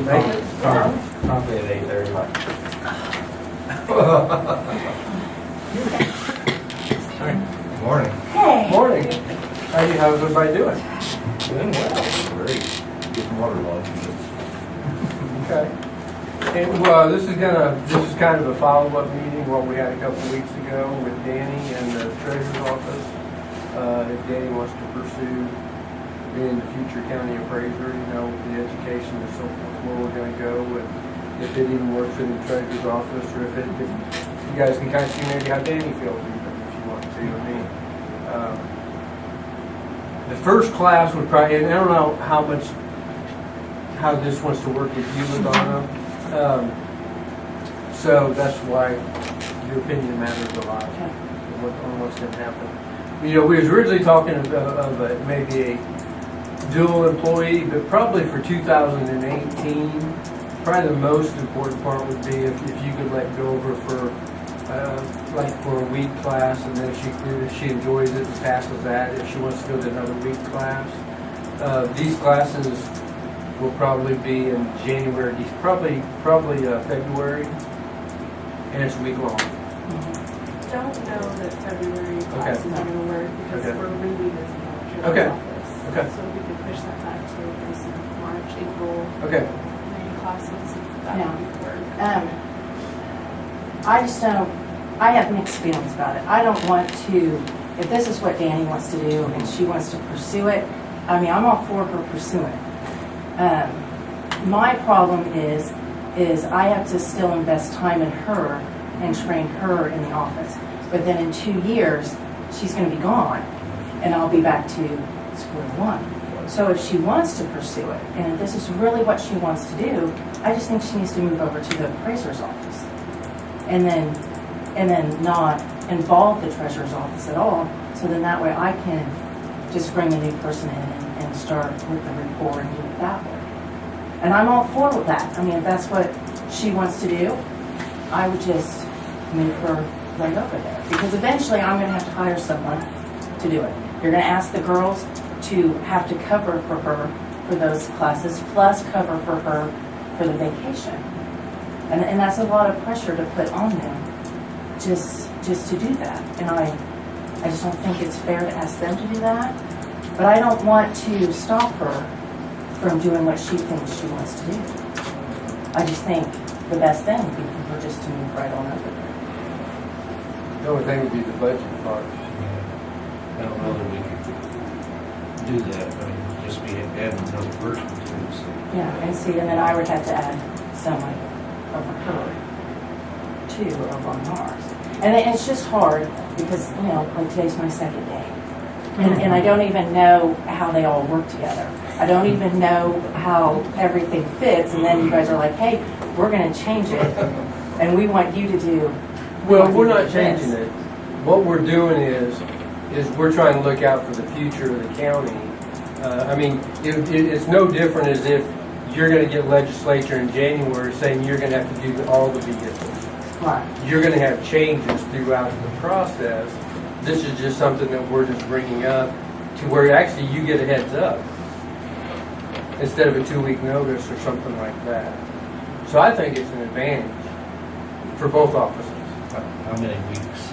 make it? Probably at 8:30. Morning. Hey. Morning. How's everybody doing? Doing well. Great. Getting waterlogged. Okay. And this is kind of a follow-up meeting what we had a couple of weeks ago with Danny and the treasurer's office. If Danny wants to pursue being the future county appraiser, the education and so forth, where we're going to go, and if it even works in the treasurer's office, or if you guys can kind of see maybe how Danny feels, even if you want to. I mean, the first class would probably, and I don't know how this wants to work with you, Madonna. So that's why your opinion matters a lot on what's going to happen. We was originally talking of maybe a dual employee, but probably for 2018, probably the most important part would be if you could let go of her for a week class, and then if she enjoys it and passes that, if she wants to go to another week class. These classes will probably be in January, probably February, and it's a week long. Don't know that February class is going to work because we're revisiting the office. Okay. So we could push that back to March, April. Okay. May classes. That would work. I just don't, I have mixed feelings about it. I don't want to, if this is what Danny wants to do and she wants to pursue it, I mean, I'm all for her pursuing it. My problem is I have to still invest time in her and train her in the office. But then in 2 years, she's going to be gone, and I'll be back to square one. So if she wants to pursue it, and if this is really what she wants to do, I just think she needs to move over to the appraiser's office, and then not involve the treasurer's office at all. So then that way I can just bring a new person in and start with the report and do it that way. And I'm all for that. I mean, if that's what she wants to do, I would just move her right over there. Because eventually I'm going to have to hire someone to do it. You're going to ask the girls to have to cover for her for those classes, plus cover for her for the vacation. And that's a lot of pressure to put on them just to do that. And I just don't think it's fair to ask them to do that. But I don't want to stop her from doing what she thinks she wants to do. I just think the best thing would be for her just to move right on over there. The only thing would be the budget part. I don't know that we could do that. I mean, just be adding another person to it. So. Yeah, and see, and then I would have to add someone over her too, over on ours. And it's just hard because, like today's my second day. And I don't even know how they all work together. I don't even know how everything fits. And then you guys are like, hey, we're going to change it. And we want you to do. Well, we're not changing it. What we're doing is we're trying to look out for the future of the county. I mean, it's no different as if you're going to get legislature in January saying you're going to have to do all the vehicles. Right. You're going to have changes throughout the process. This is just something that we're just bringing up to where actually you get a heads up instead of a 2-week notice or something like that. So I think it's an advantage for both offices. How many weeks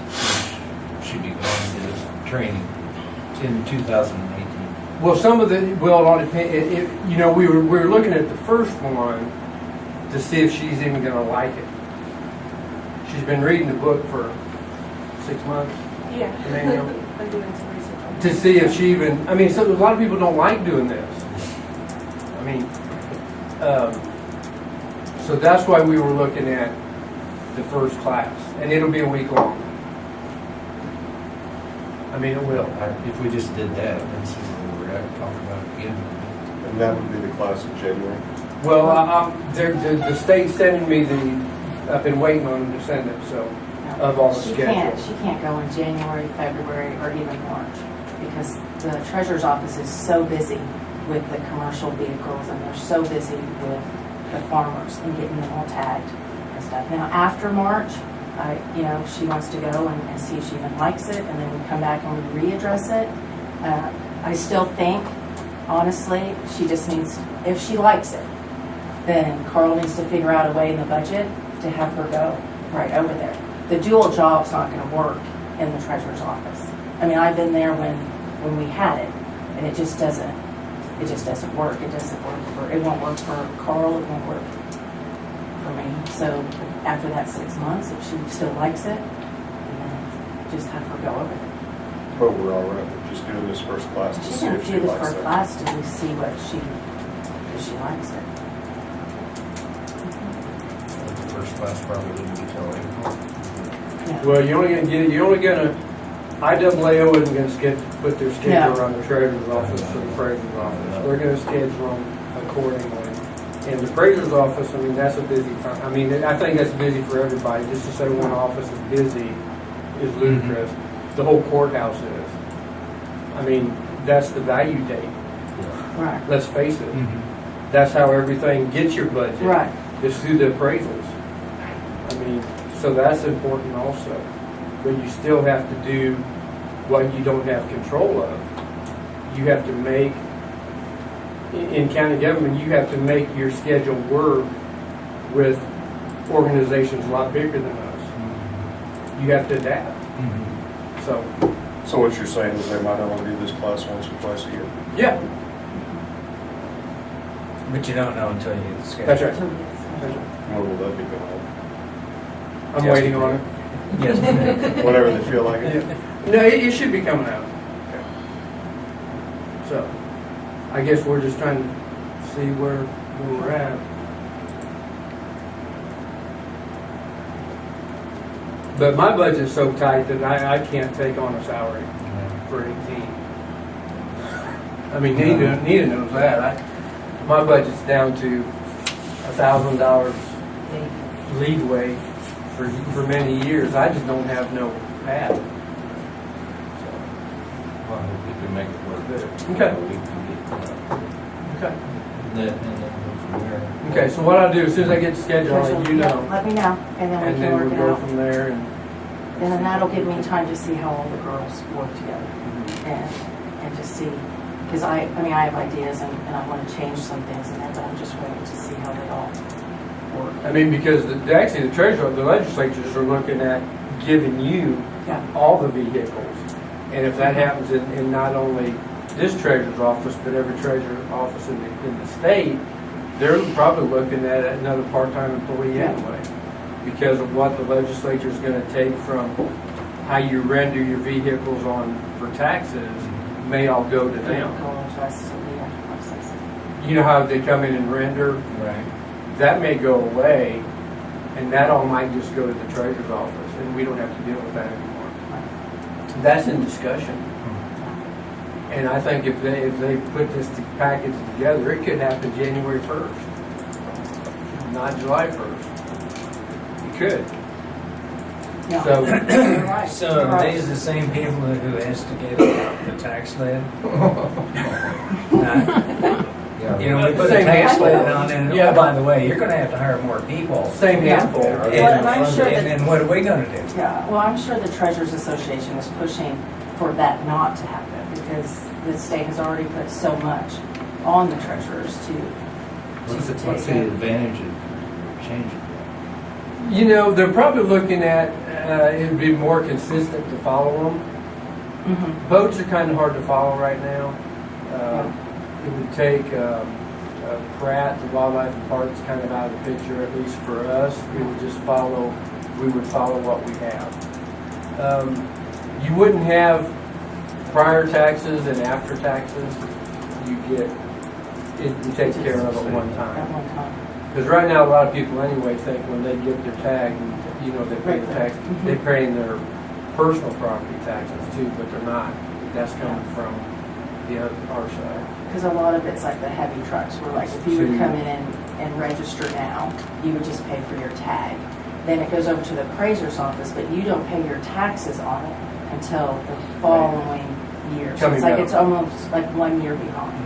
should be going to training in 2018? Well, some of it all depend. We were looking at the first one to see if she's even going to like it. She's been reading the book for 6 months. Yeah. Maybe. I'm doing some research on To see if she even, I mean, so a lot of people don't like doing this. I mean, so that's why we were looking at the first class, and it'll be a week long. I mean, it will. If we just did that, then see where we're at, talk about it again. And that would be the class in January? Well, the state's sending me I've been waiting on them to send it, so, of all the schedules. She can't go in January, February, or even March because the treasurer's office is so busy with the commercial vehicles and they're so busy with the farmers and getting them all tagged and stuff. Now, after March, she wants to go and see if she even likes it, and then we come back and we readdress it. I still think, honestly, she just needs, if she likes it, then Carl needs to figure out a way in the budget to have her go right over there. The dual job's not gonna work in the treasurer's office. I mean, I've been there when we had it, and it just doesn't work. It won't work for Carl, it won't work for me. So after that 6 months, if she still likes it, then just have her go over there. But we're all right with just doing this first class to She's see gonna if she do the likes first it. class to see if she likes it. The first class probably wouldn't be till April. Yeah. Well, you're only gonna, IAAO isn't gonna put their schedule on the treasurer's office or the appraiser's office. They're gonna schedule them accordingly. And the appraiser's office, I mean, that's a busy time. I mean, I think that's busy for everybody. Just to say one office is busy is ludicrous. The whole courthouse is. I mean, that's the value date. Right, Let's face it. That's how everything gets your budget. right. It's through the appraisals. I mean, so that's important also. But you still have to do what you don't have control of. You have to make, in county government, you have to make your schedule work with organizations a lot bigger than us. You have to adapt. So, So what you're saying is they might only do this class once or twice a year? yeah, But you don't know until you get the schedule. that's right. So, yes. When will that be going I'm waiting on it. Yes. on? Whenever they feel like it? No, it should be coming out. So, I guess we're just trying to see where we're at. But my budget's so tight that I can't take on a salary for 18. I mean, Nita knows that. My budget's down to $1,000 leeway for many years. I just don't have no pad. Well, if we can make it work. Okay. We can get Okay. that and then go from there. Okay, so what I'll do, as soon as I get the schedule, I'll let you Yeah, know. let me know, and then we And can then work we'll it go out. from there and. And then that'll give me time to see how all the girls work together and to see, because I mean, I have ideas and I want to change some things in there, but I'm just waiting to see how they all work. I mean, because actually the treasurer, the legislatures are looking at giving you Yeah. all the vehicles. And if that happens in not only this treasurer's office, but every treasurer's office in the state, they're probably looking at another part-time employee Yeah. anyway. Because of what the legislature is going to take from how you render your vehicles on for taxes may all go to them. Go into us to the process. You know how they come in and render? Right. That may go away, and that all might just go to the treasurer's office, and we don't have to deal with that anymore. That's in discussion. And I think if they put this package together, it could happen January 1st, not July 1st. It could. No. So, You're right. So You're are right. these the same people who instigated the tax lid? Yeah. You know, we put a Same tax handful. lid on and, Yeah. oh, by the way, you're gonna have to hire more people. same handful. Well, and I'm sure And that, then what are we gonna do? yeah, well, I'm sure the Treasurers Association is pushing for that not to happen because the state has already put so much on the treasurers to What's take the it. advantage of changing that? You know, they're probably looking at, it'd be more consistent to follow them. Mhm. Boats are kind of hard to follow right now. It would take Pratt, the wildlife department's kind of out of the picture, at least for us. We would just follow, we would follow what we have. You wouldn't have prior taxes and after taxes. You get, it takes care of it one At time. one time. Because right now, a lot of people anyway think when they get their tag, you know, they pay the tax, they're paying their personal property taxes too, but they're not. That's coming from the other, our side. Because a lot of it's like the heavy trucks, where like if you would come in and register now, you would just pay for your tag. Then it goes over to the appraiser's office, but you don't pay your taxes on it until the following year. So Coming it's like, down. it's almost like 1 year behind.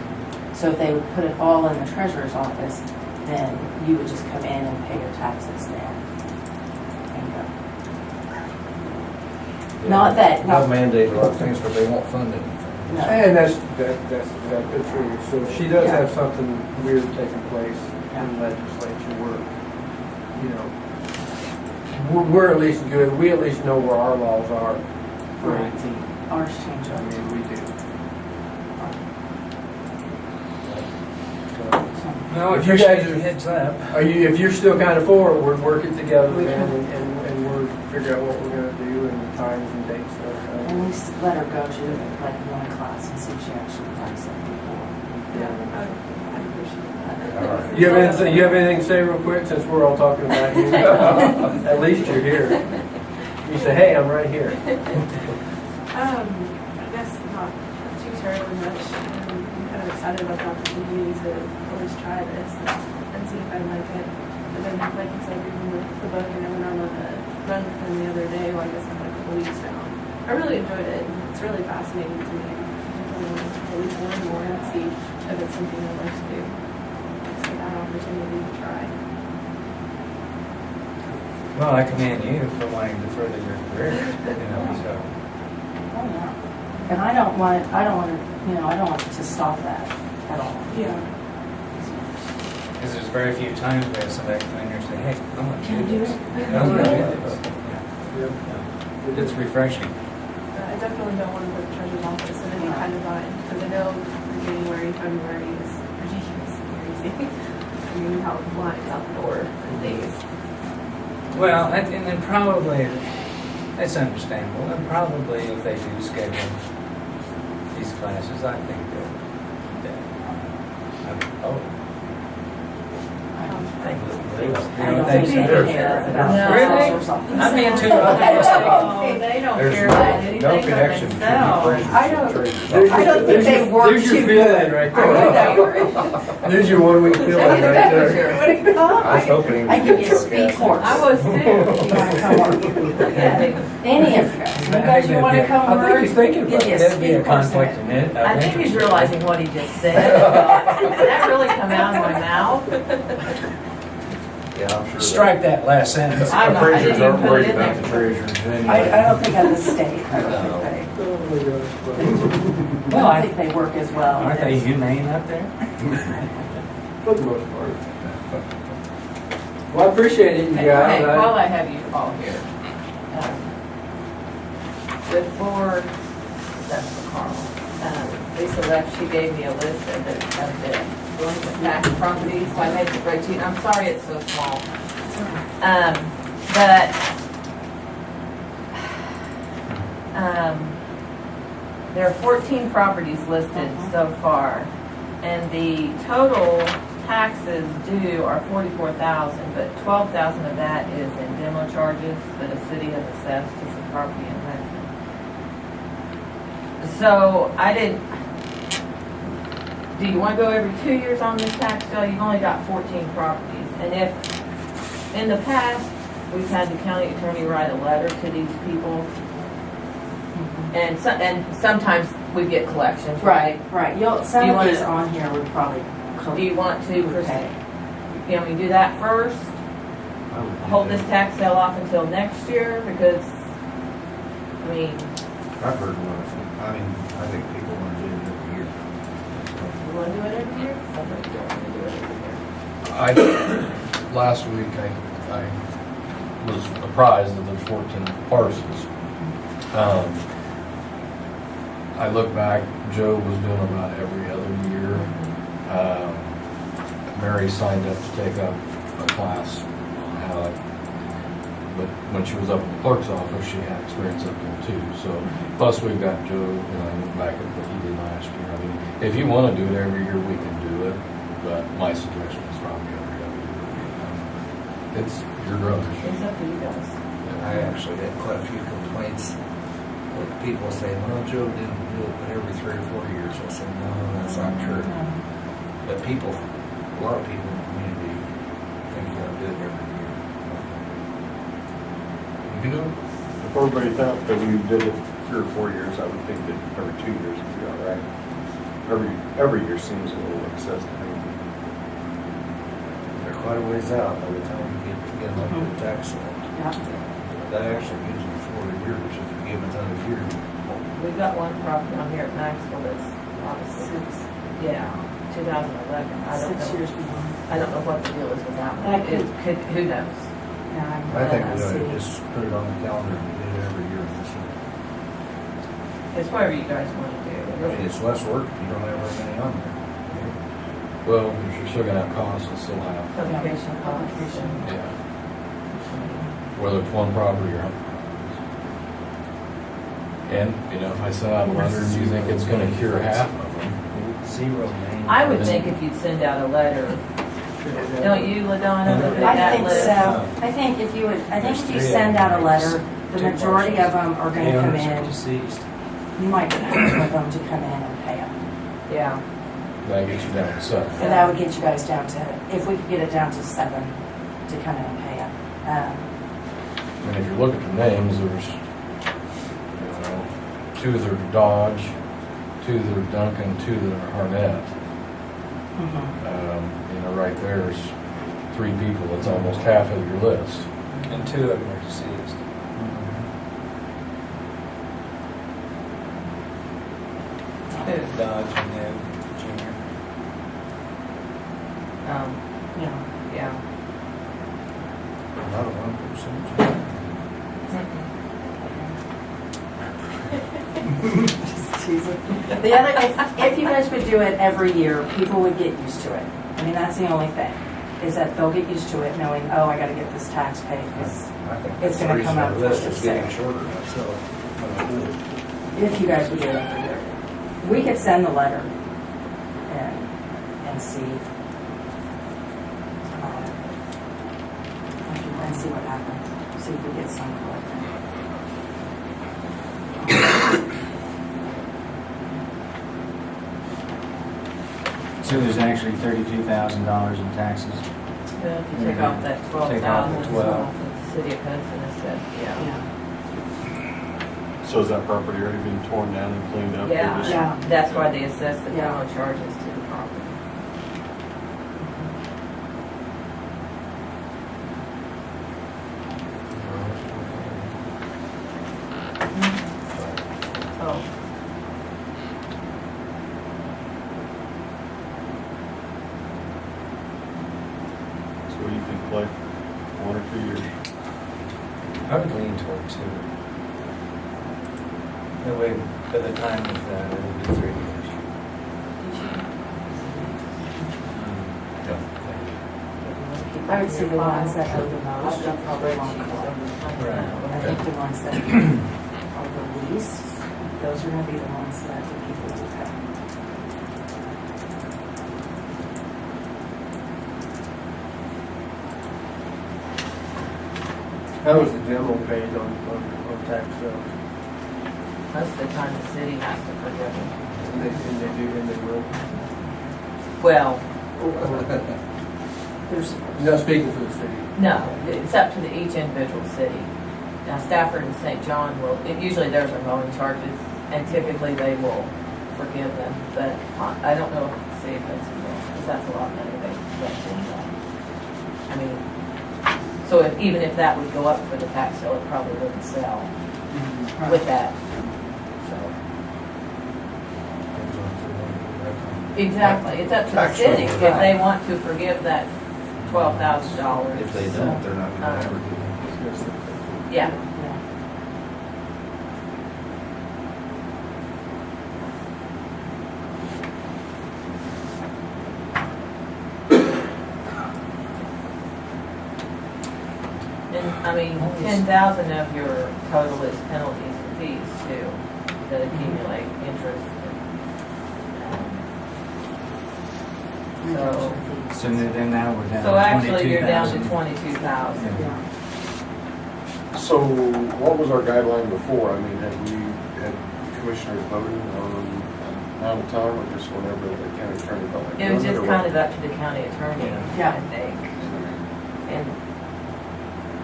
So if they would put it all in the treasurer's office, then you would just come in and pay your taxes there. And go. Not that, They'll not, mandate a lot of things, but they won't fund anything. And that's exactly true. So if she does Yeah. have something weird taking place, in legislature. We're at least good. We at least know where our laws are for Right. 18. Ours changed I up. mean, we do. No, If if you you guys guys are- heads up. If you're still kind of for it, we're working together, We man, can. and we're figure out what we're gonna do and the times and dates and everything. At least let her go to like one class and see if she actually likes it before. Yeah, I appreciate that. All right. You have anything to say real quick, since we're all talking about you? At least you're here. You say, hey, I'm right here. I guess not too terribly much. I'm kind of excited about the opportunity to at least try this and see if I like it. But then, like you said, reading the book and I went on a run with them the other day, well, I guess I'm like a couple weeks now. I really enjoyed it. It's really fascinating to me. I definitely want to at least learn more and see if it's something I like to do. So that opportunity to try. Well, I commend you for wanting to further your career, so. Oh, yeah. And I don't want it to stop that at all. Yeah. Because there's very few times where somebody come in here and say, hey, I want to Can do you do this. it? I want to Yeah. do this. Yeah. It's refreshing. I definitely don't want to put the treasurer's office in any kind of bind, because I know January, February is ridiculously crazy. I mean, how it flies out the door in days. Well, and then probably, it's understandable, and probably if they do schedule these classes, I think I don't You think think they so? care about No. the Really? treasurer's office. I'm being too optimistic. Oh, they don't There's care about anything no but connection between themselves. treasurers I don't- and treasurers. I don't think they work There's your too feeling good. right I think there. that There's your 1 week feeling right there. Would it come? I was hoping he I would give be you a speed sarcastic. course. I was too. You wanna come work? Yeah. Any of you guys, you guys, you wanna come I think work? he's thinking about Give you it. a That'd be speed a course conflict in of it. interest. I think he's realizing what he just said. Did that really come out of my mouth? Yeah, I'm sure. Strike that last sentence. I'm not- I Treasurers didn't aren't even put worried it in about there. the treasurers anyway. I don't think at the state, I don't No. think they, Oh my gosh. Well, I don't think they work as well. Aren't they as- humane up there? For the most part. Well, I appreciate it, you Hey, guys. while I have you all here, before, that's for Carl, Lisa left, she gave me a list of the delinquent tax properties, so I made a spreadsheet, I'm sorry it's so small. But, there are 14 properties listed so far, and the total taxes due are $44,000, but $12,000 of that is in demo charges that a city has assessed to some property in Hudson. So I didn't, do you want to go every 2 years on this tax bill? You've only got 14 properties. And if, in the past, we've had the county attorney write a letter to these people, and sometimes we get collections, right? Right, some You of wanna- these on here would probably. Do you want to Okay. proceed? You want me to do that first? I would do Hold that. this tax sale off until next year, because, I mean, I've heard one. I mean, I think people want to do it every year. you want to do it every year? I think you don't want to do it every year. Last week, I was apprised that there's 14 parcels. I look back, Joe was doing about every other year. Mary signed up to take up a class on how it, but when she was up at the clerk's office, she had experience up there too. So, plus we've got Joe, and I look back at what he did last year. I mean, if you want to do it every year, we can do it, but my suggestion is probably every other year. It's your druthers. It's up to you guys. I actually had quite a few complaints with people saying, well, Joe didn't do it but every 3 or 4 years. I said, no, that's not true. But people, a lot of people in the community think you ought to do it every year. You can do it. If everybody thought that we did it 3 or 4 years, I would think that every 2 years would be all right. Every year seems a little excessive to me. They're quite a ways out by the time you get them up to the tax sale. Yeah. That actually gives you 4 years if you give it another year. We've got one property on here at Maxwell that's on a 2 2011. I don't 6 know. years behind. I don't know what the deal is with that one. That could- Who knows? Yeah, I think we let's ought to see. just put it on the calendar and do it every year. It's whatever you guys want to do. I mean, it's less work if you don't have everything on there. Well, you're still gonna have costs and still have, Publication costs. Publication. yeah. Whether it's one property or 100 properties. And, you know, if I send out a letter and you think it's gonna cure half of them, Zero names. I would think if you'd send out a letter, don't you, LaDonna, look at I that think list? so. I think if you send out a letter, the majority of them are gonna come in. Deceased. You might get half of them to come in and pay them. Yeah. that gets you down to 7. And that would get you guys down to, if we could get it down to 7 to come in and pay them. And if you look at the names, there's, you know, 2 that are Dodge, 2 that are Duncan, 2 that are Harnett. You know, right there's 3 people. That's almost half of your list. And 2 of them are deceased. Dodge and Ned Jr. Yeah. Yeah. Not a 1%. Just teasing. The other, if you guys would do it every year, people would get used to it. I mean, that's the only thing, is that they'll get used to it knowing, oh, I gotta get this tax paid, because I think It's that's the gonna reason come our out list first is getting of shorter myself. if you guys would do it every year. We could send the letter and see, and see what happens, see if we get some collected. So there's actually $32,000 in taxes. Well, if you take off that Take off the 12,000, 12. the city of Hudson assessed, yeah. Yeah. So is that property already been torn down and cleaned up? Or Yeah, just- Yeah. that's why they assess the Yeah. county charges to the property. Oh, So what do you think, Clay? 1 or 2 years? I would lean toward 2. That way, by the time of that, it'll be 3 years. I would say the ones that owe the most are probably won't collect. Right. I think the ones that are the least, those are gonna be the ones that the people will pay. How was the demo paid on tax sales? most of the time the city has to forgive them. And they will. Well, They're supposed Not speaking for the city. no, it's up to each individual city. Now Stafford and St. John will, usually theirs are mowing charges, and typically they will forgive them, but I don't know if the city of Hudson will, because that's a lot of money they spent in that. I mean, so even if that would go up for the tax sale, it probably wouldn't sell with that, so. Exactly, it's up to the Tax city rate, if right. they want to forgive that $12,000. If they don't, they're not gonna ever do it. Yeah, and I mean, 10,000 of your total is penalties and fees too, that accumulate interest. So, So then now we're down to 22,000. so actually you're down to 22,000. Yeah. So what was our guideline before? I mean, had commissioners voted on amount of time or just whenever the county attorney felt like It was doing just or kind what? of up to the county attorney, Yeah. I think. And, I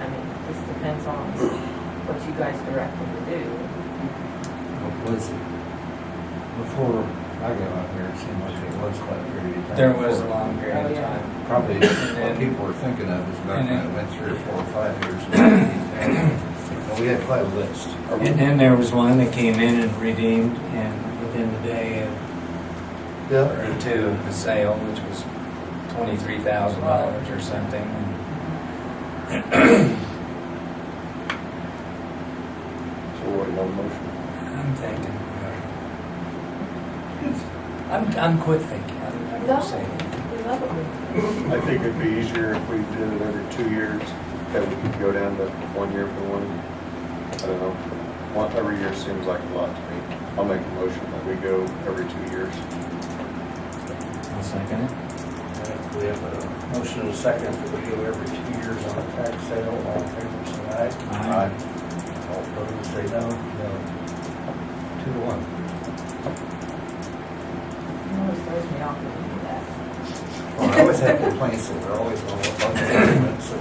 mean, this depends on what you guys direct them to do. What was it? Before I got out here, it seemed like it was quite a period of time. There was a before- long period Oh, of yeah. time. Probably what people were thinking of was back when it went 3 or 4 or 5 years. And we had quite a list. And then there was one that came in and redeemed, and within the day of or two of the sale, which was $23,000 or something. So what, no motion? I'm thinking. I'm quit thinking. I'm No. saying. We love it. I think it'd be easier if we did it every 2 years, that we could go down to 1 year for one. I don't know, every year seems like a lot to me. I'll make a motion that we go every 2 years. I'll second it. We have a motion and a second that we go every 2 years on a tax sale. All in favor, say aye. Aye. All opposed, say no. No. 2-1. It always throws me off when you do that. Well, I always have complaints that we're always on a budget, so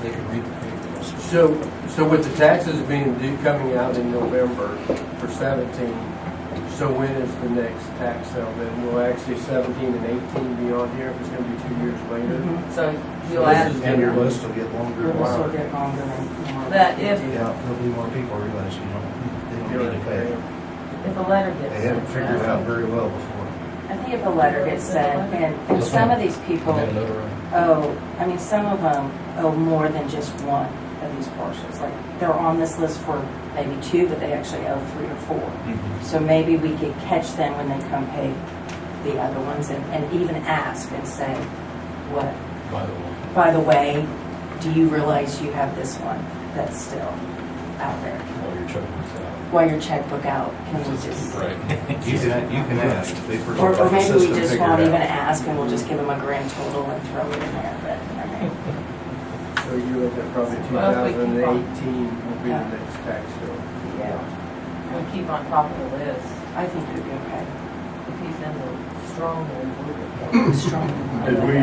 they can read the papers. So with the taxes being due, coming out in November for 17, so when is the next tax sale then? Will actually 17 and 18 be on here if it's gonna be 2 years later? Mhm. So you'll this add is- And your list will get longer. Your and list will longer. get longer and more. that if, Yeah, there'll be more people realize they don't need to pay. if a letter gets They haven't sent. figured it out very well before. I think if a letter gets sent, and some of these people Get another one. some of them owe more than just one of these parcels. Like, they're on this list for maybe 2, but they actually owe 3 or 4. So maybe we could catch them when they come pay the other ones and even ask and say, what, By the way. by the way, do you realize you have this one that's still out there? While you're checking this out. While your checkbook out, can we just... Right. You can ask. If they forget Or about the maybe we system, just figure won't it even out. ask and we'll just give them a grand total and throw it in there, but, I mean, So you're looking at probably Well, if we keep 2018 will be Yeah. the next tax sale. yeah, We keep on top of the list. I think it'd be okay. If he's in the strong one, Strong. Did we,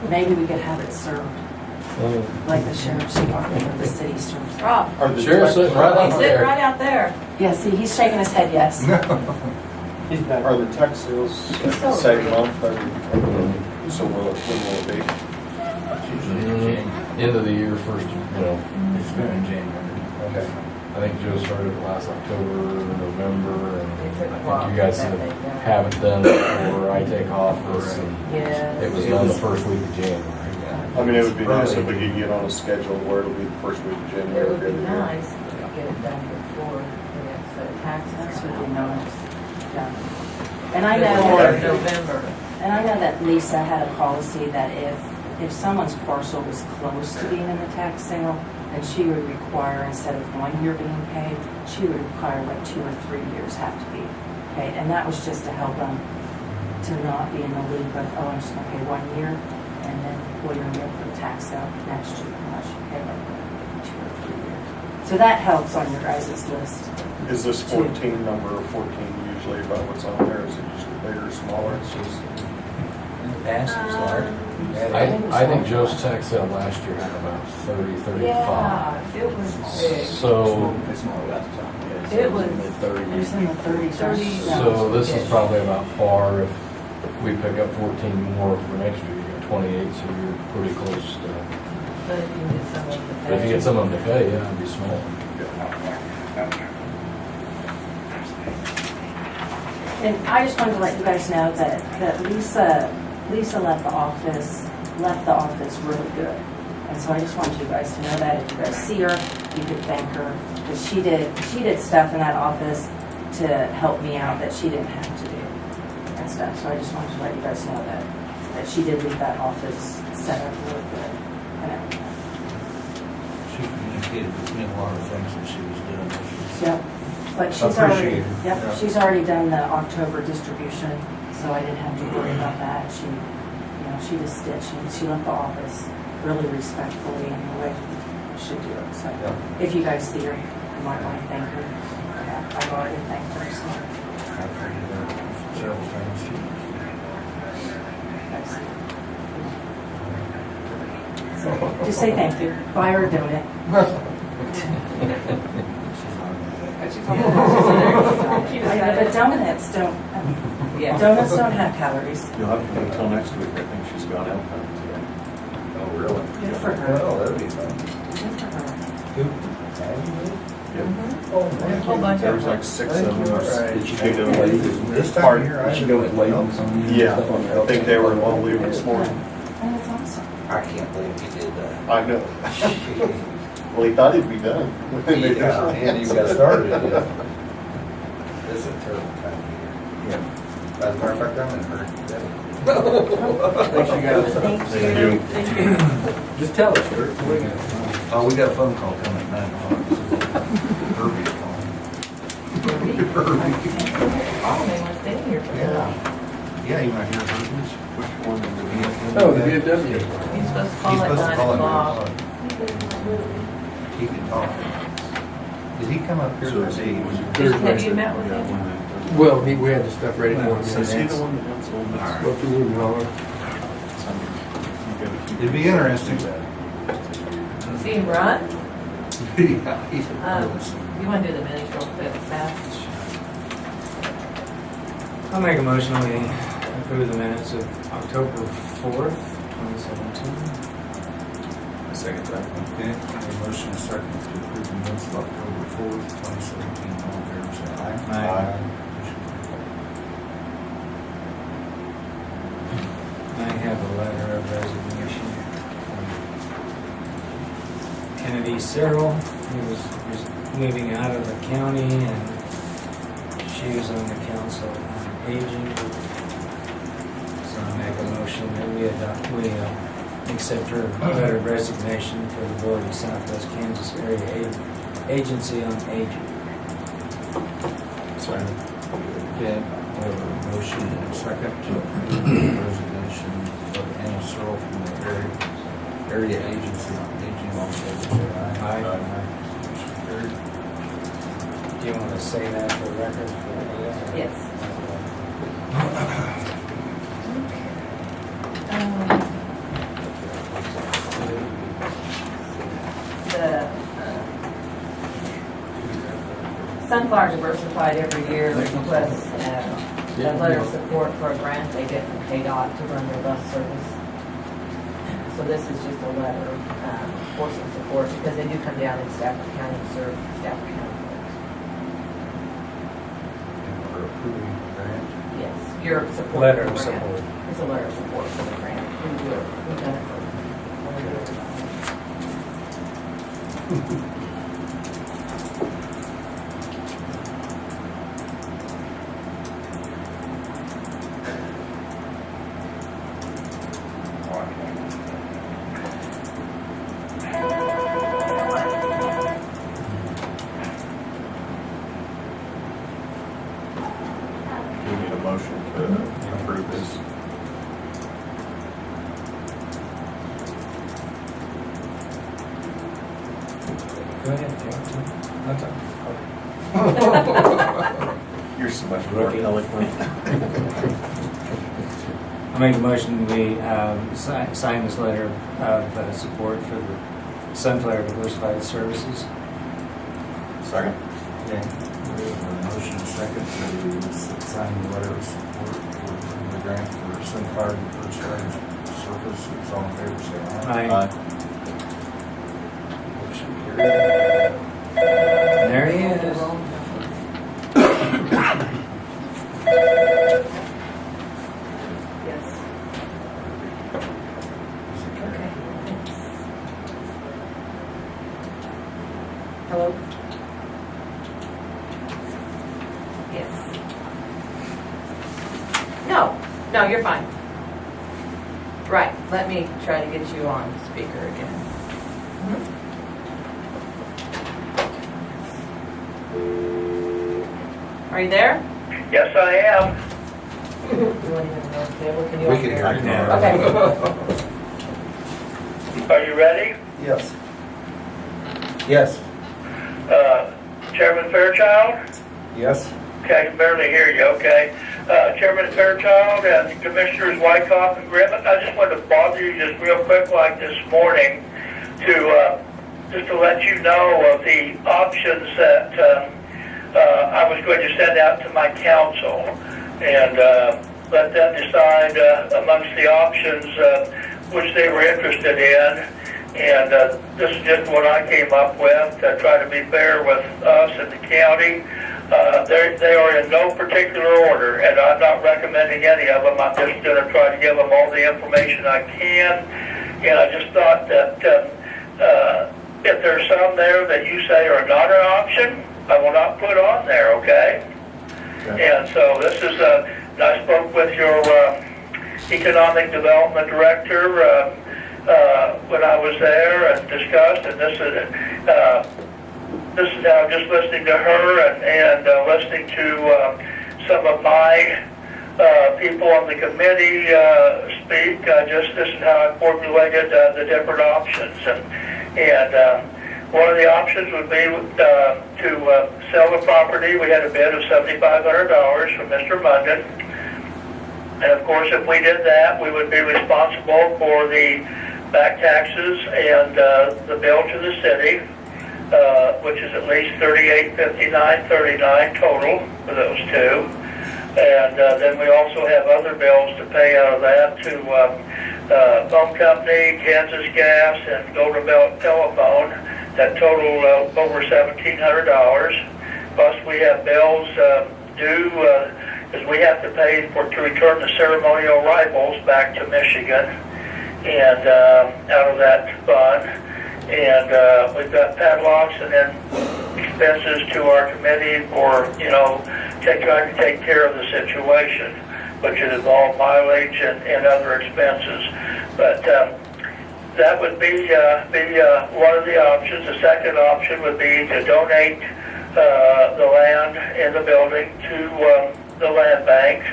Maybe we could have it served, like the sheriff's department or the city serves. Rob, are the Sheriff's tax- sitting right he's out sitting there. right out there. Yeah, see, he's shaking his head, yes. He's back. Are the tax sales so same great. month, so when will it be? End of the year, first, It's due in January. Okay. I think Joe started last October, November, and It took a I while think to you guys get that thing done. haven't done it before I take office, and Yes. it was done the first week of January. I mean, it would be nice if we could get on a schedule where it'll be the first week of January. It would be every year. nice if we could get it done before the next set of taxes. That's come what we out. know. Yeah. And I Before know, November. and I know that Lisa had a policy that if someone's parcel was close to being in the tax sale, then she would require, instead of 1 year being paid, she would require like 2 or 3 years have to be paid. And that was just to help them to not be in the loop of, oh, I'm just gonna pay 1 year, and then what you're gonna get for the tax sale next year, unless you pay like 2 or 3 years. So that helps on your guys' list. Is this 14 number 14 usually about what's on there? Is it usually bigger, smaller? In the past, it was large. I think Joe's tax sale last year had about 30, 35. Yeah, it was big. So, It was, It was in the 30s. so this is probably about par. If we pick up 14 more for next year, you got 28, so you're pretty close to. but if you get someone to But if you get someone to pay, yeah, it'd be small. And I just wanted to let you guys know that Lisa left the office really good. And so I just wanted you guys to know that if you guys see her, you could thank her, because she did stuff in that office to help me out that she didn't have to do and stuff. So I just wanted to let you guys know that she did leave that office set up really good and everything. She communicated with me a lot of things that she was doing. Yep, but she's Appreciate already, it. yep, Yeah. she's already done the October distribution, so I didn't have to worry about that. She just did, she left the office really respectfully and the way she should do it. So if you guys see her, you might want to thank her. Yeah, I've already thanked her, so. I've heard her several times. So just say thank you. Buy her a donut. But donuts donuts don't have calories. You'll have to wait until next week. I think she's gone out hunting today. Oh, really? Good for her. Oh, that'd be fun. Good for her. A whole bunch There of was them. like 6 of them. Right. Did she go with ladies? This time Pardon? of year, Did she go with ladies on you? Yeah, I think they were all leaving this morning. Oh, that's awesome. I can't believe he did that. I know. Well, he thought he'd be done. Yeah, and you got started, yeah. This is a terrible time of year. Yeah. As a matter of fact, I'm in a hurry today. Thanks, you guys. Thank you. Thank you. Just tell us, sir. Oh, we got a phone call coming at 9 o'clock. Herbie's calling. Oh, they want to stay here for Yeah. Yeah, you might hear Herbie's. Which one did we Oh, the VFW. He's supposed to He's call at supposed to 9 call at 9 o'clock. o'clock. He can talk. Did he come up here to see? Have you met with him? Well, we had the stuff ready for him. Is he the one that runs Old Miss? Spoke to him and all. It'd be interesting. See him run? Yeah, he's You want to do the minutes real quick, fast? I'll make a motion we approve the minutes of October 4th, 2017. Second that. Okay, a motion and second to approve the minutes of October 4th, 2017. All in favor, say aye. Aye. Motion I have a letter of resignation from Kennedy Cyril. He was moving out of the county and she was on the council on aging. So I make a motion that we accept her letter of resignation for the Board of Southwest Kansas Area Agency on Aging. Second. Okay, we have a motion and a second to approve the resignation of Anna Searle from the area agency on aging. All in favor, say aye. Motion carried. Do you want to say that for the record? Yes. The Sunflower Diversified every year requests a letter of support for a grant they get from KDOT to run their bus service. So this is just a letter for some support because they do come down in Stafford County and serve Stafford County folks. And we're approving the grant. Yes, your support. Letter for of the grant. support. It's a letter of support for the grant. We've done it for. We need a motion to approve this. Go ahead, if you want to. That's all. You're so much more eloquent. I make a motion we sign this letter of support for the Sunflower Diversified Services. Second. Okay. We have a motion and a second to sign the letter of support for the grant for Sunflower Diversified Services. All in favor, say aye. Aye. Motion carried. And there he is. Yes. Okay. Hello? Yes. No, you're fine. Right, let me try to get you on speaker again. Are you there? Yes, I am. You won't even know if they're looking you We up can there. hear you now. Okay. Are you ready? Yes. Yes. Chairman Fairchild? Yes. Okay, I can barely hear you, okay. Chairman Fairchild and Commissioners Wyckoff and Griffin, I just wanted to bother you just real quick like this morning to, just to let you know of the options that I was going to send out to my council and let them decide amongst the options which they were interested in. and this is just what I came up with to try to be fair with us and the county. They are in no particular order, and I'm not recommending any of them. I'm just going to try to give them all the information I can. And I just thought that if there's some there that you say are not an option, I will not put on there, okay? And so this is, I spoke with your economic development director when I was there and discussed, and this is now just listening to her and listening to some of my people on the committee speak. This is how I formulated the different options. And one of the options would be to sell the property. We had a bid of $7,500 from Mr. Munden. And of course, if we did that, we would be responsible for the back taxes and the bill to the city, which is at least $38.59.39 total for those two. And then we also have other bills to pay out of that to phone company, Kansas Gas, and Golden Belt Telephone that total over $1,700. Plus we have bills due because we have to pay to return the ceremonial rifles back to Michigan and out of that fund. And we've got padlocks and then expenses to our committee for, trying to take care of the situation, which would involve mileage and other expenses. But that would be one of the options. The second option would be to donate the land in the building to the land bank.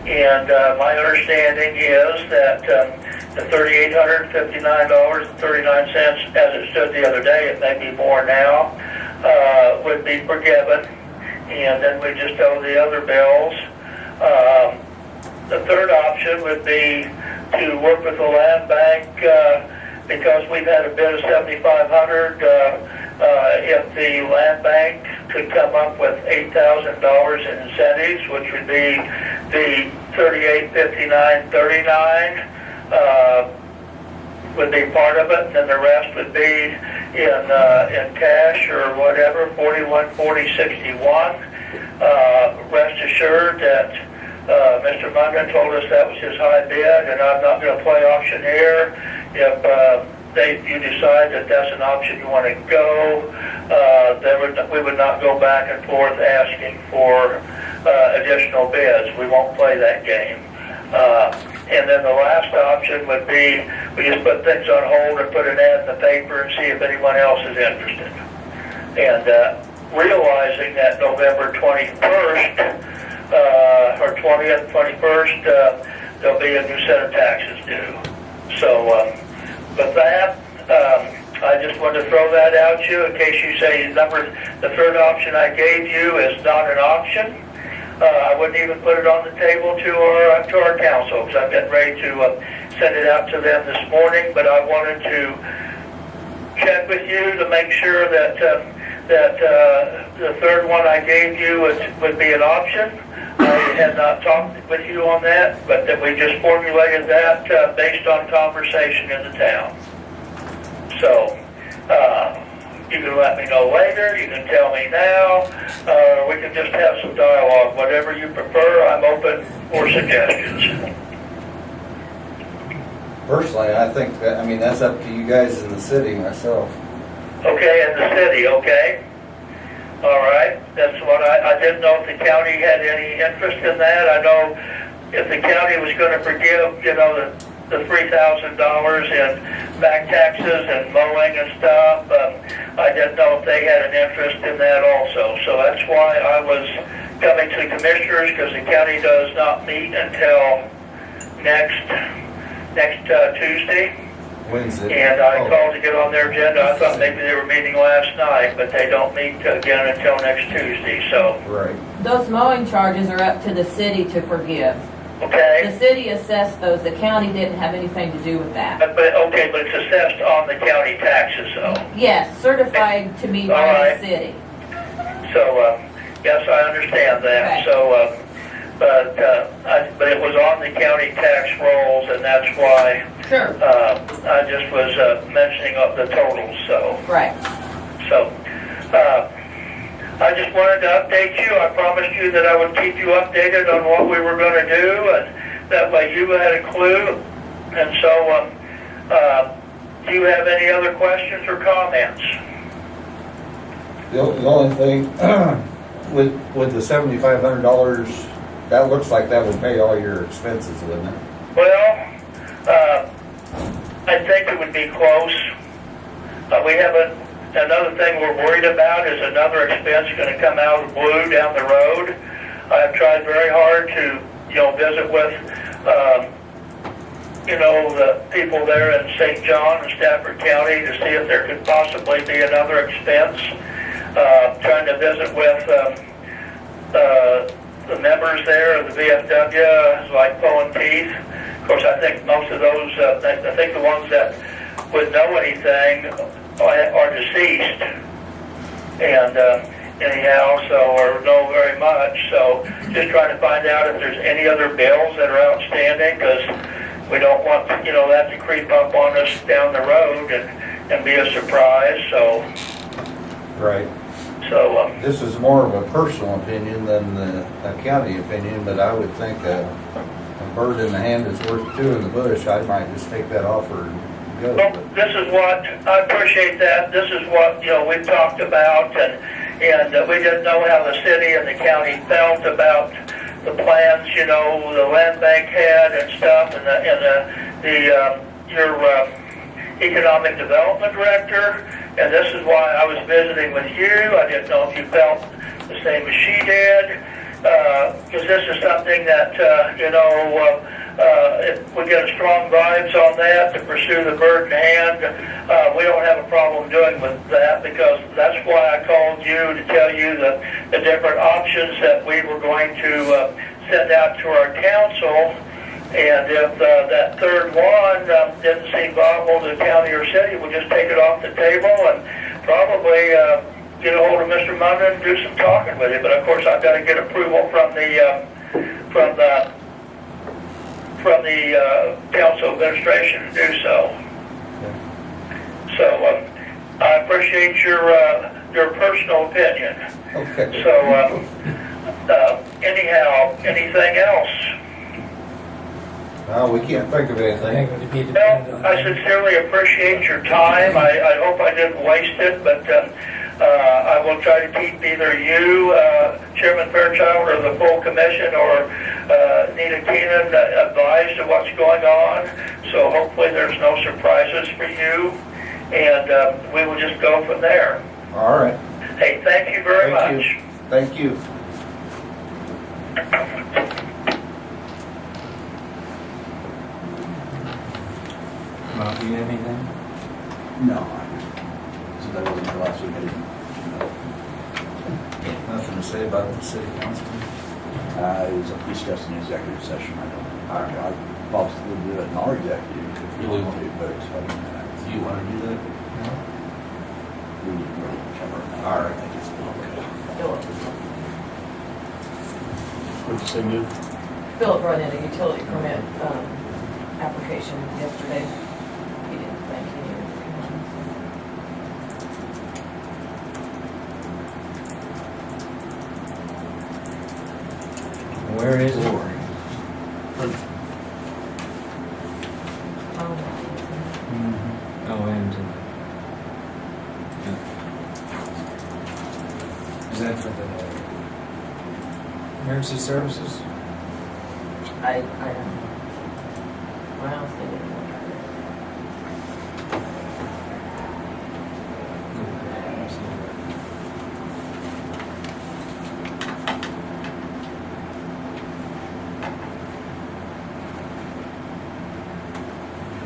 And my understanding is that the $3,859.39, as it stood the other day, it may be more now, would be forgiven. And then we just owe the other bills. The third option would be to work with the land bank because we've had a bid of $7,500. If the land bank could come up with $8,000 in incentives, which would be the $38.59.39, would be part of it, and then the rest would be in cash or whatever, 41/40/61. Rest assured that Mr. Munden told us that was his high bid, and I'm not going to play auctioneer. If you decide that that's an option you want to go, we would not go back and forth asking for additional bids. We won't play that game. And then the last option would be we just put things on hold and put an ad in the paper and see if anyone else is interested. And realizing that November 21st or 20th, 21st, there'll be a new set of taxes due. So with that, I just wanted to throw that out to you in case you say the third option I gave you is not an option. I wouldn't even put it on the table to our council because I've been ready to send it out to them this morning. But I wanted to check with you to make sure that the third one I gave you would be an option. I had not talked with you on that, but that we just formulated that based on conversation in the town. So you can let me know later, you can tell me now, we can just have some dialogue. Whatever you prefer, I'm open for suggestions. Personally, I think that's up to you guys in the city, myself. Okay, in the city, okay. All right, that's what I didn't know if the county had any interest in that. I know if the county was going to forgive, the $3,000 in back taxes and mowing and stuff, I didn't know if they had an interest in that also. So that's why I was coming to the commissioners, because the county does not meet until next Tuesday. Wednesday. And I called to get on their agenda. I thought maybe they were meeting last night, but they don't meet again until next Tuesday, so. Right. Those mowing charges are up to the city to forgive. Okay. The city assessed those. The county didn't have anything to do with that. But it's assessed on the county taxes, though. Yes, certified to me by the city. So, yes, I understand that. Okay. So, but but it was on the county tax rolls, and that's why Sure. I just was mentioning of the totals. So Right. I just wanted to update you. I promised you that I would keep you updated on what we were going to do, and that way you had a clue. And so, do you have any other questions or comments? The only thing, with the $7,500, that looks like that would pay all your expenses, wouldn't it? Well, I think it would be close. We haven't. Another thing we're worried about is another expense going to come out of the blue down the road. I've tried very hard to, visit with, the people there in St. John and Stafford County to see if there could possibly be another expense. Trying to visit with the members there of the VFW, like Poe and Keith. Of course, I think most of those, I think the ones that would know anything are deceased, and anyhow, or know very much. So just trying to find out if there's any other bills that are outstanding, because we don't want that to creep up on us down the road and be a surprise. So Right. So This is more of a personal opinion than a county opinion, but I would think a bird in the hand is worth two in the bush. I might just take that offer and go. well, this is what I appreciate that. This is what we've talked about, and we didn't know how the city and the county felt about the plans, the land bank had and stuff, and your economic development director. And this is why I was visiting with you. I didn't know if you felt the same as she did, because this is something that if we get strong vibes on that to pursue the bird in hand, we don't have a problem doing with that, because that's why I called you to tell you the different options that we were going to send out to our council. And if that third one didn't seem viable to the county or city, we'll just take it off the table and probably get a hold of Mr. Munden and do some talking with him. But of course, I've got to get approval from the council administration to do so. So I appreciate your personal opinion. Okay. So anyhow, anything else? Well, we can't think of anything. Well, I sincerely appreciate your time. I hope I didn't waste it, but I will try to keep either you, Chairman Fairchild, or the full commission, or Nita Keenan advised of what's going on. So hopefully there's no surprises for you, and we will just go from there. All right. Hey, thank you very much. Thank you. Mark, do you have anything? No, so that wasn't the last week. Nothing to say about the city council? It was discussed in executive session. I possibly do it in our executive if we want to, but Do you want to do that? we need to really cover it. All right. I think it's What'd you say, Newt? Philip brought in a utility permit application yesterday. He didn't think he needed to come on. Where is it? Oh, and is that for the emergency services? I don't know. What else they didn't look at it.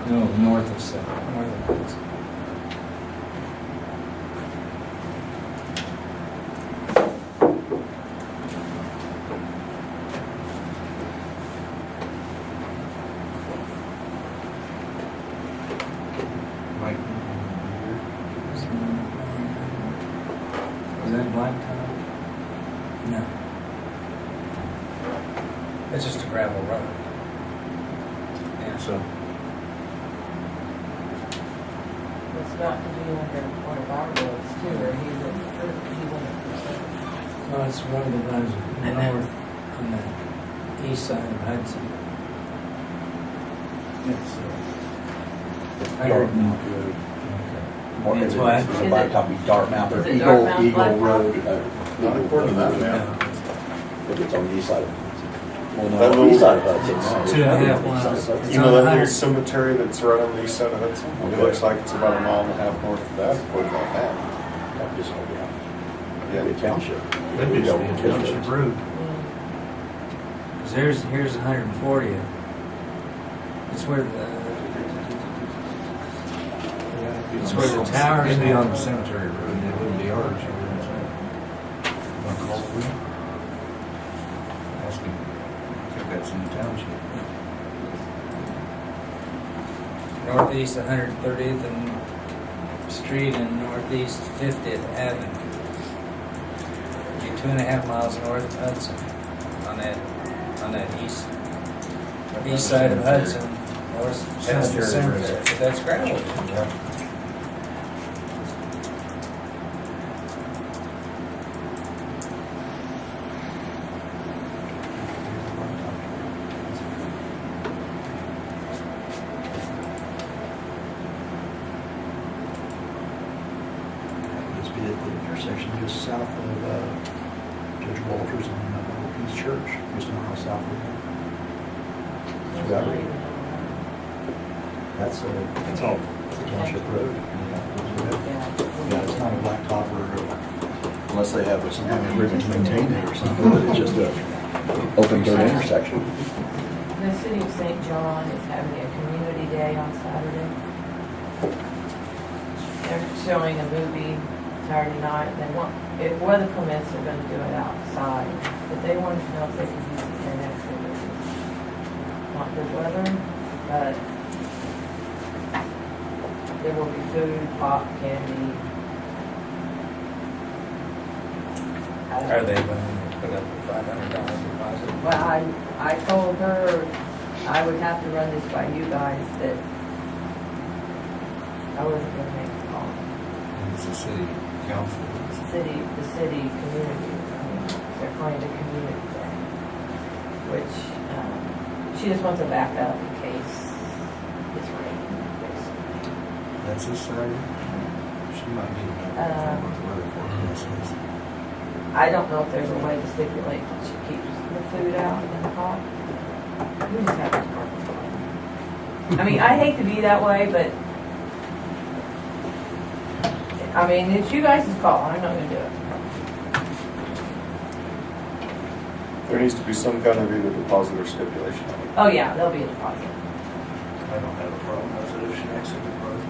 No, north of seven. North of Hudson. Mike? Is that blacktop? No. road. Yeah, So, It's got to be under one of our roads too, or he wouldn't. well, it's one that runs north on the east side of Hudson. It's, Dartmouth Road. More It's than- what? It's a blacktop, Dartmouth, or Is it Eagle, Dartmouth Eagle Blacktop? Road. Not according to that map. If it's on the east side of Hudson. Well, That no, little- east side of Hudson. no. 2.5 East side of miles. Hudson. It's You know on that little 100. cemetery that's right on the east side of Hudson? It Okay. looks like it's about a mile and a half north of that, according to that map. That just, yeah. Yeah. Maybe a township. that used to be a township road. Cause here's 140th. It's where it's where the towers It'd be on the are. cemetery road, and it wouldn't be ours, you know what I'm saying? Want to call for it? Ask him. I think that's in the township. Northeast 130th and Street and northeast 50th Avenue. You're 2.5 miles north of Hudson on that east side of Hudson. North past the Cemetery cemetery. road. But that's gravel. Yeah. Just be at the intersection just south of Judge Walters and Old Peace Church, just a mile south of there. That's where I read. That's all, it's a township road. Yeah, it's not a blacktop or, unless they have some kind of agreement to maintain it or something, but it's just a open dirt intersection. The city of St. John is having a community day on Saturday. They're showing a movie Saturday night. They want, if weather permits, they're gonna do it outside. But they wanted to know if they could use the internet services. Not good weather, but there will be food, pop, candy. Are they going to put up a $500 deposit? Well, I told her I would have to run this by you guys, that I wasn't gonna make the call. It's the city council. The city community, I mean, they're calling it a community day, which, she just wants a backup in case it's raining, basically. That's this Saturday? She might need to know what the weather forecast is. I don't know if there's a way to stipulate that she keeps the food out in the pot. We just have to park it. I mean, I hate to be that way, but, I mean, it's you guys' call, I'm not gonna do it. There needs to be some kind of either deposit or stipulation on it. Oh, yeah, there'll be a deposit. I don't have a problem with it if she makes a deposit.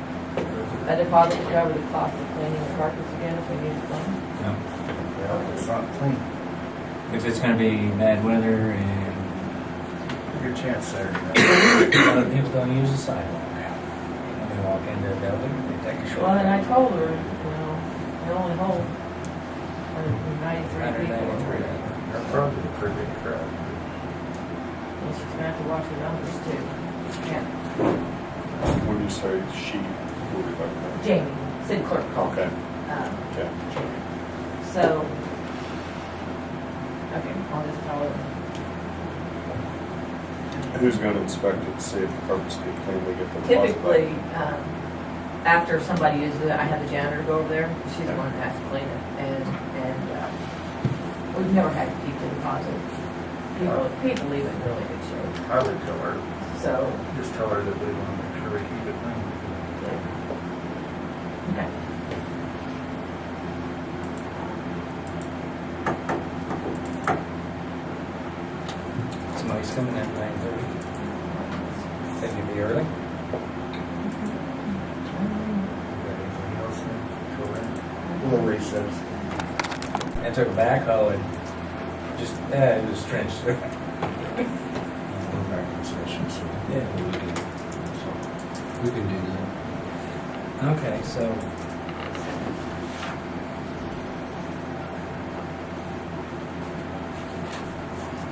A deposit to cover the cost of cleaning the carpets again if we need to clean. No. Yeah, it's not clean. If it's going to be bad weather and Your chance there. other people don't use the sidewalk. When they walk into a building, they take a short. Well, and I told her, they only hold 193 people. 193. They're probably a pretty big crowd. And she's gonna have to watch her numbers too. Yeah, When you say she, what are we talking about? Jamie, city clerk called. Okay, Um, okay. Jamie. So, okay, I'll just tell her. Who's gonna inspect it, to see if the carpets get clean, they get the deposit back? Typically, after somebody uses it, I have the janitor go over there. She's the one that has to clean it. And we've never had to keep the deposit. People leave it in really good shape. I would tell her, So, just tell her that we want to make sure we keep it clean. okay. Somebody's coming at 9:30. Think you'd be early? Got anything else then? Till then? We'll recess. I took a backhoe and just, it was trenched through. We're back in session, so. Yeah. We can do that. Okay, so.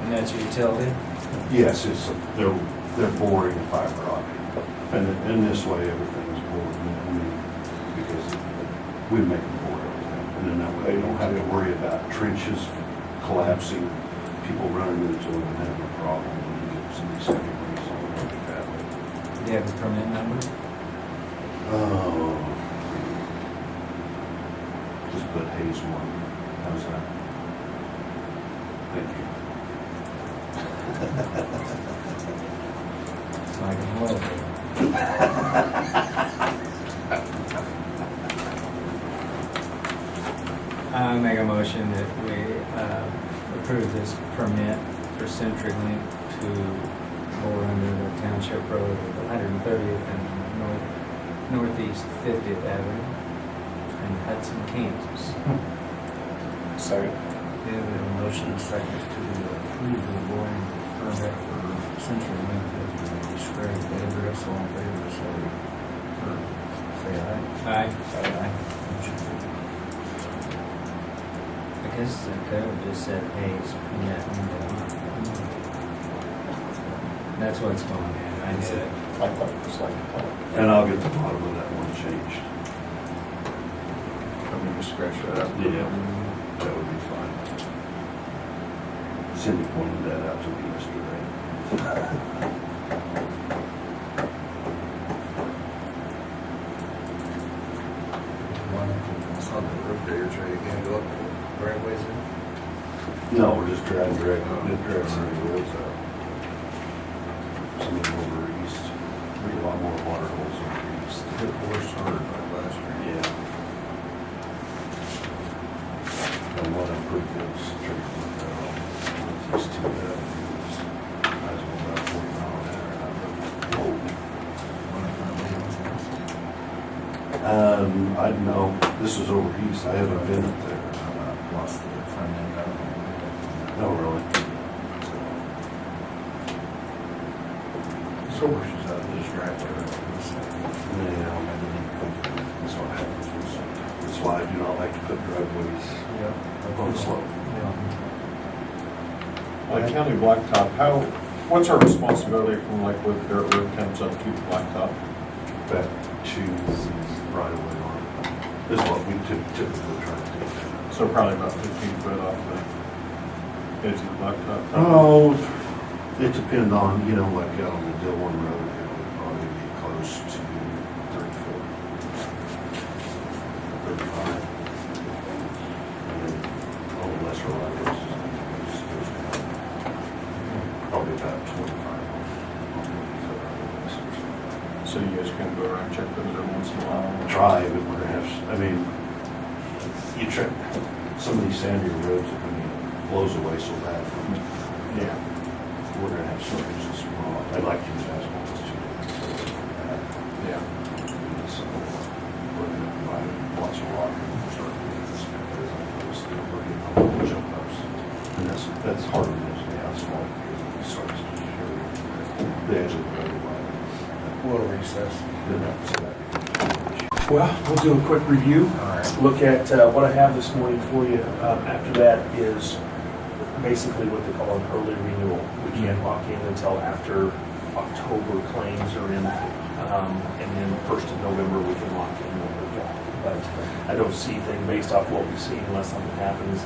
And that's your utility? Yes, they're boring fiber optic. And in this way, everything's bored, because we make them bore everything. And then that way they don't have to worry about trenches collapsing, people running into them and having a problem when you get some of these heavy rains on the that way. Do you have a permit number? Oh. Just put Hayes 1. How's that? Thank you. It's like an oil bill. I make a motion that we approve this permit for CenturyLink to bore under the Township Road of 130th and Northeast 50th Avenue in Hudson, Kansas. Sorry. We have a motion and second to approve the boring permit for CenturyLink that we described the address. All in favor, say aye. Aye. Aye. Motion carried. I guess the code just said Hayes permit number 1. That's what's going in. I did it. I thought it was like a call. And I'll get the bottom of that one changed. Let me just scratch that out. Yeah, that would be fine. Cindy pointed that out to me yesterday. It's on the road there, Trey, you can't go up the driveways in? No, we're just dragging some of the roads out. Some of them over east, there's a lot more water holes over east. Hit worse hard by last year. Yeah. And one I'm pretty good straight from these two avenues. Might as well about 40 mile an hour. And I'm like, whoa. One in front of Leon's house. I know, this is over east, I haven't been up there. Lost the front end out. No, really. So where she's out, just drive there. Yeah, I didn't think that's what happens. That's why I do not like to put driveways up on the slope. Like county blacktop, what's our responsibility from like where the dirt road comes up to the blacktop? Back to right away on. This is what we typically try to do. So probably about 15 foot off the edge of the blacktop. Oh, it depends on, like out on the Dillon Road, it would probably be close to 30 foot. 35. And then on the lesser levels, it's probably about 25. So you guys can go around and check those every once in a while. Try, but we're gonna have, you check some of these sandier roads, it blows away so bad from it. Yeah. We're gonna have some uses small. I'd like to use asphalt as too. Yeah. So we're gonna provide lots of rock and we'll start doing this because we're getting a lot of jump ups. And that's harder than the asphalt because it starts to show the edge of the road. We'll recess. Well, we'll do a quick review. All right. Look at what I have this morning for you. After that is basically what they call an early renewal. We can't lock in until after October claims are in. And then 1st of November, we can lock in what we've got. But I don't see anything based off what we've seen unless something happens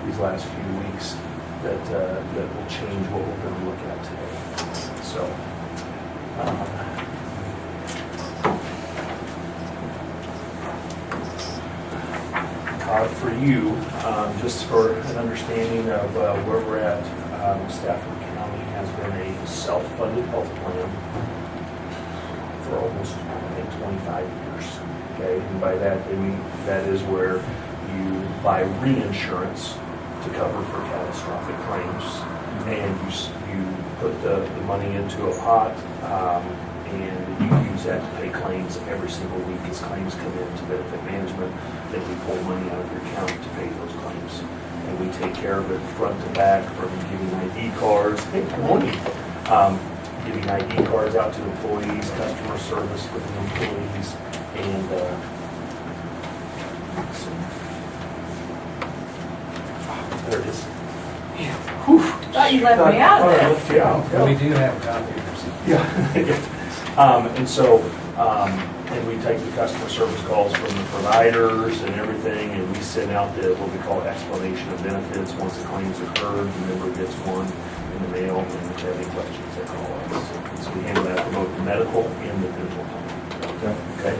these last few weeks that will change what we're going to look at today. So, for you, just for an understanding of where we're at, Stafford County has been a self-funded health plan for almost, I think, 25 years. Okay, and by that they mean that is where you buy reinsurance to cover for catastrophic claims, and you put the money into a pot, and you use that to pay claims every single week as claims come in to benefit management. Then we pull money out of your account to pay those claims. And we take care of it front to back, from giving ID cards, hey, good morning, giving ID cards out to employees, customer service for the employees, and there it is. Yeah. Whew. Thought you left me out of Thought I this. left you out, yeah. We do have copies. Yeah. And we take the customer service calls from the providers and everything, and we send out what we call explanation of benefits. Once the claim's occurred, the member gets one in the mail, and if they have any questions, they call us. So we handle that for both the medical and the dental claim. Okay?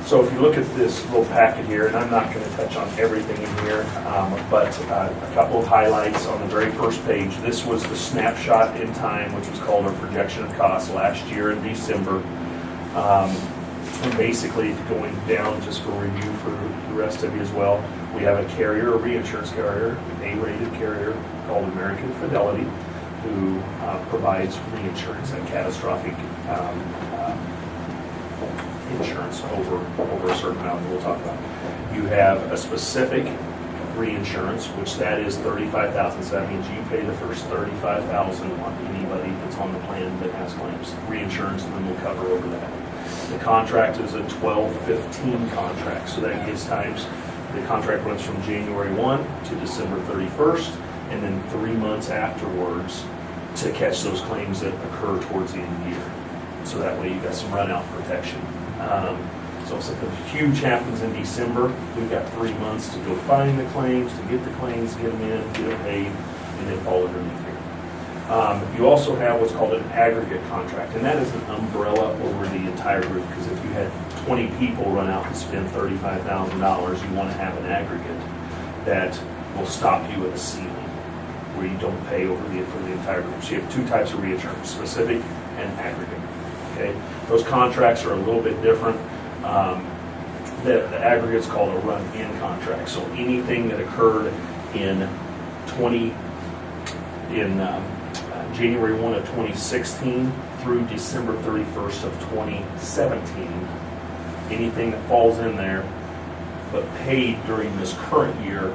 So if you look at this little packet here, and I'm not going to touch on everything in here, but a couple of highlights on the very first page. This was the snapshot in time, which was called our projection of costs last year in December. And basically, going down just for review for the rest of you as well, we have a carrier, a reinsurance carrier, an A-rated carrier called American Fidelity, who provides reinsurance and catastrophic insurance over a certain amount that we'll talk about. You have a specific reinsurance, which that is $35,000. So that means you pay the first $35,000 on anybody that's on the plan that has claims. Reinsurance, and then we'll cover over that. The contract is a 12-15 contract, so that gives times. The contract runs from January 1 to December 31st, and then 3 months afterwards to catch those claims that occur towards the end of the year. So that way you've got some run-out protection. So if something huge happens in December, we've got 3 months to go find the claims, to get the claims, get them in, get them paid, and then fall underneath here. You also have what's called an aggregate contract, and that is an umbrella over the entire group, because if you had 20 people run out and spend $35,000, you want to have an aggregate that will stop you at a ceiling where you don't pay for the entire group. So you have two types of reinsurance, specific and aggregate. Okay, those contracts are a little bit different. The aggregate's called a run-in contract. So anything that occurred in January 1 of 2016 through December 31st of 2017, anything that falls in there but paid during this current year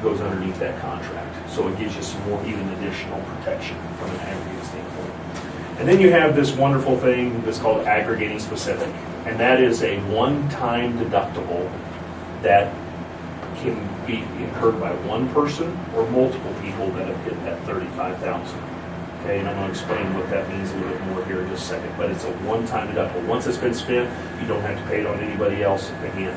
goes underneath that contract. So it gives you some more even additional protection from an aggregate standpoint. And then you have this wonderful thing that's called aggregating specific, and that is a one-time deductible that can be incurred by one person or multiple people that have hit that $35,000. Okay, and I'm going to explain what that means a little bit more here in just a second, but it's a one-time deductible. Once it's been spent, you don't have to pay it on anybody else again.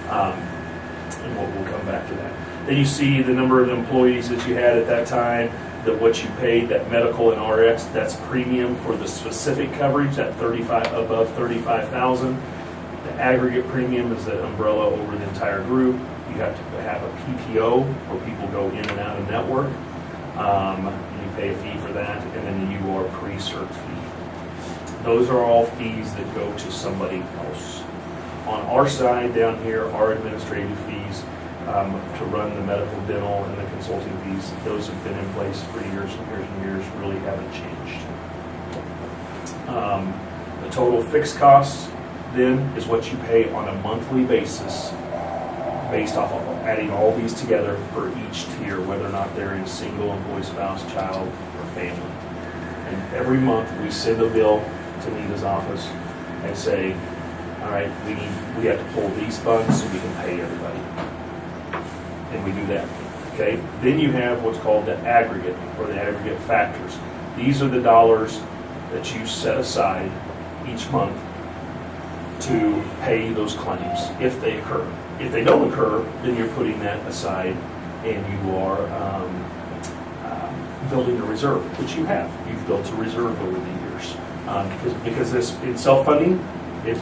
And we'll come back to that. Then you see the number of employees that you had at that time, that what you paid, that medical and RX, that's premium for the specific coverage, that above 35,000. The aggregate premium is the umbrella over the entire group. You have to have a PPO where people go in and out of network. You pay a fee for that, and then the UR pre-cert fee. Those are all fees that go to somebody else. On our side down here, our administrative fees to run the medical, dental, and the consulting fees, those have been in place for years and years and years, really haven't changed. The total fixed costs then is what you pay on a monthly basis based off of adding all these together for each tier, whether or not they're in single, employee, spouse, child, or family. And every month we send a bill to Nita's office and say, all right, we have to pull these funds so we can pay everybody. And we do that. Okay? Then you have what's called the aggregate, or the aggregate factors. These are the dollars that you set aside each month to pay those claims if they occur. If they don't occur, then you're putting that aside and you are building a reserve, which you have. You've built a reserve over the years. Because this, in self-funding, it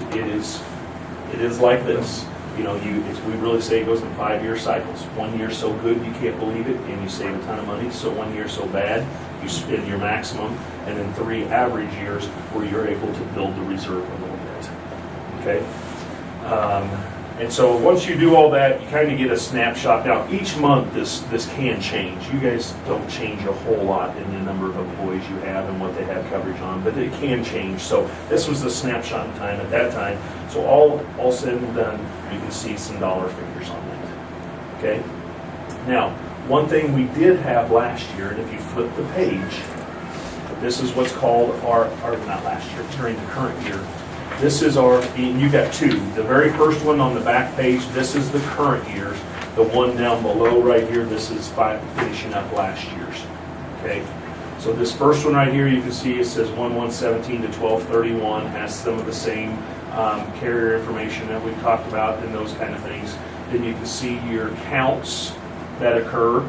is like this. You know, we really say it goes in 5-year cycles. 1 year so good you can't believe it, and you save a ton of money. So 1 year so bad, you spend your maximum, and then 3 average years where you're able to build the reserve a little bit. Okay? And so once you do all that, you kind of get a snapshot. Now, each month this can change. You guys don't change a whole lot in the number of employees you have and what they have coverage on, but it can change. So this was the snapshot in time at that time. So all said and done, you can see some dollar figures on that. Okay? Now, one thing we did have last year, and if you flip the page, this is what's called not last year, during the current year. This is and you got two. The very first one on the back page, this is the current year's. The one down below right here, this is finishing up last year's. Okay, so this first one right here, you can see it says 1117 to 1231, has some of the same carrier information that we talked about and those kind of things. Then you can see your counts that occur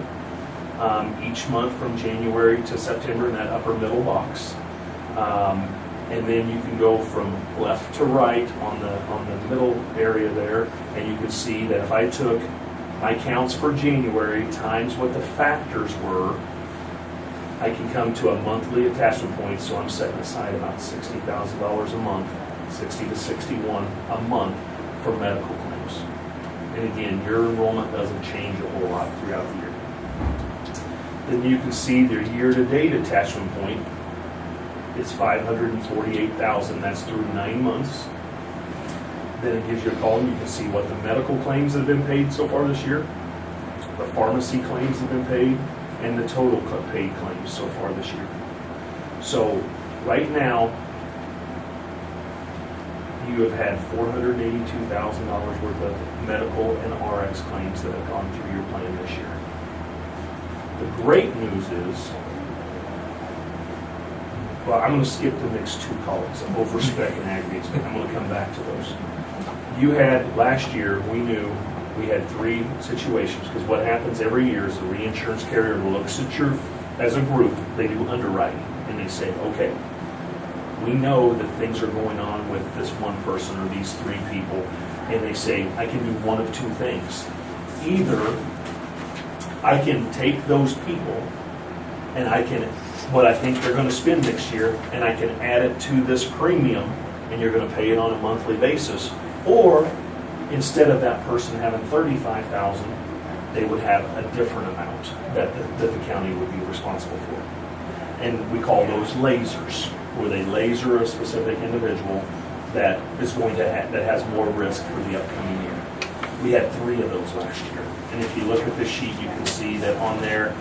each month from January to September in that upper middle box. And then you can go from left to right on the middle area there, and you can see that if I took my counts for January times what the factors were, I can come to a monthly attachment point. So I'm setting aside about $60,000 a month, 60 to 61 a month for medical claims. And again, your enrollment doesn't change a whole lot throughout the year. Then you can see their year-to-date attachment point is $548,000. That's through 9 months. Then it gives you a column. You can see what the medical claims that have been paid so far this year, the pharmacy claims that have been paid, and the total paid claims so far this year. So right now, you have had $482,000 worth of medical and RX claims that have gone through your plan this year. The great news is, well, I'm going to skip the next two columns, over spec and aggregates, but I'm going to come back to those. You had, last year, we knew we had 3 situations, because what happens every year is the reinsurance carrier looks at you as a group, they do underwriting, and they say, okay, we know that things are going on with this one person or these 3 people, and they say, I can do one of 2 things. Either I can take those people and I can, what I think they're going to spend next year, and I can add it to this premium, and you're going to pay it on a monthly basis, or instead of that person having $35,000, they would have a different amount that the county would be responsible for. And we call those lasers, where they laser a specific individual that is going to that has more risk for the upcoming year. We had 3 of those last year. And if you look at this sheet, you can see that on there,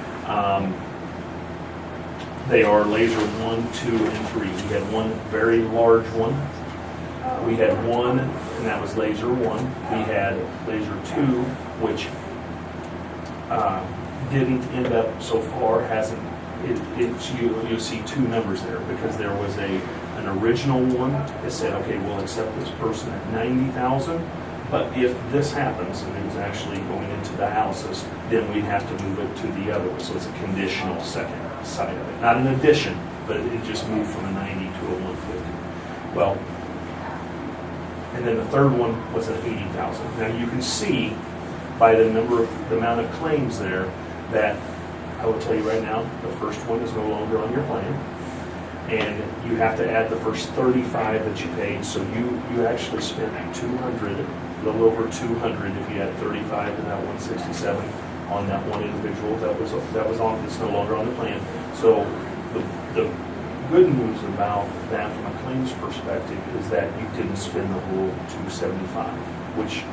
they are laser 1, 2, and 3. We had one very large one. We had one, and that was laser 1. We had laser 2, which didn't end up so far, hasn't. You'll see 2 numbers there, because there was an original one that said, okay, we'll accept this person at $90,000, but if this happens and it was actually going into dialysis, then we'd have to move it to the other one. So it's a conditional second side of it, not an addition, but it just moved from a 90 to a 150. Well, and then the third one was at $80,000. Now you can see by the amount of claims there that I will tell you right now, the first one is no longer on your plan, and you have to add the first 35 that you paid. So you actually spent 200, a little over 200 if you had 35 and that 167 on that one individual that was on, that's no longer on the plan. So the good news about that from a claims perspective is that you didn't spend the whole 275, which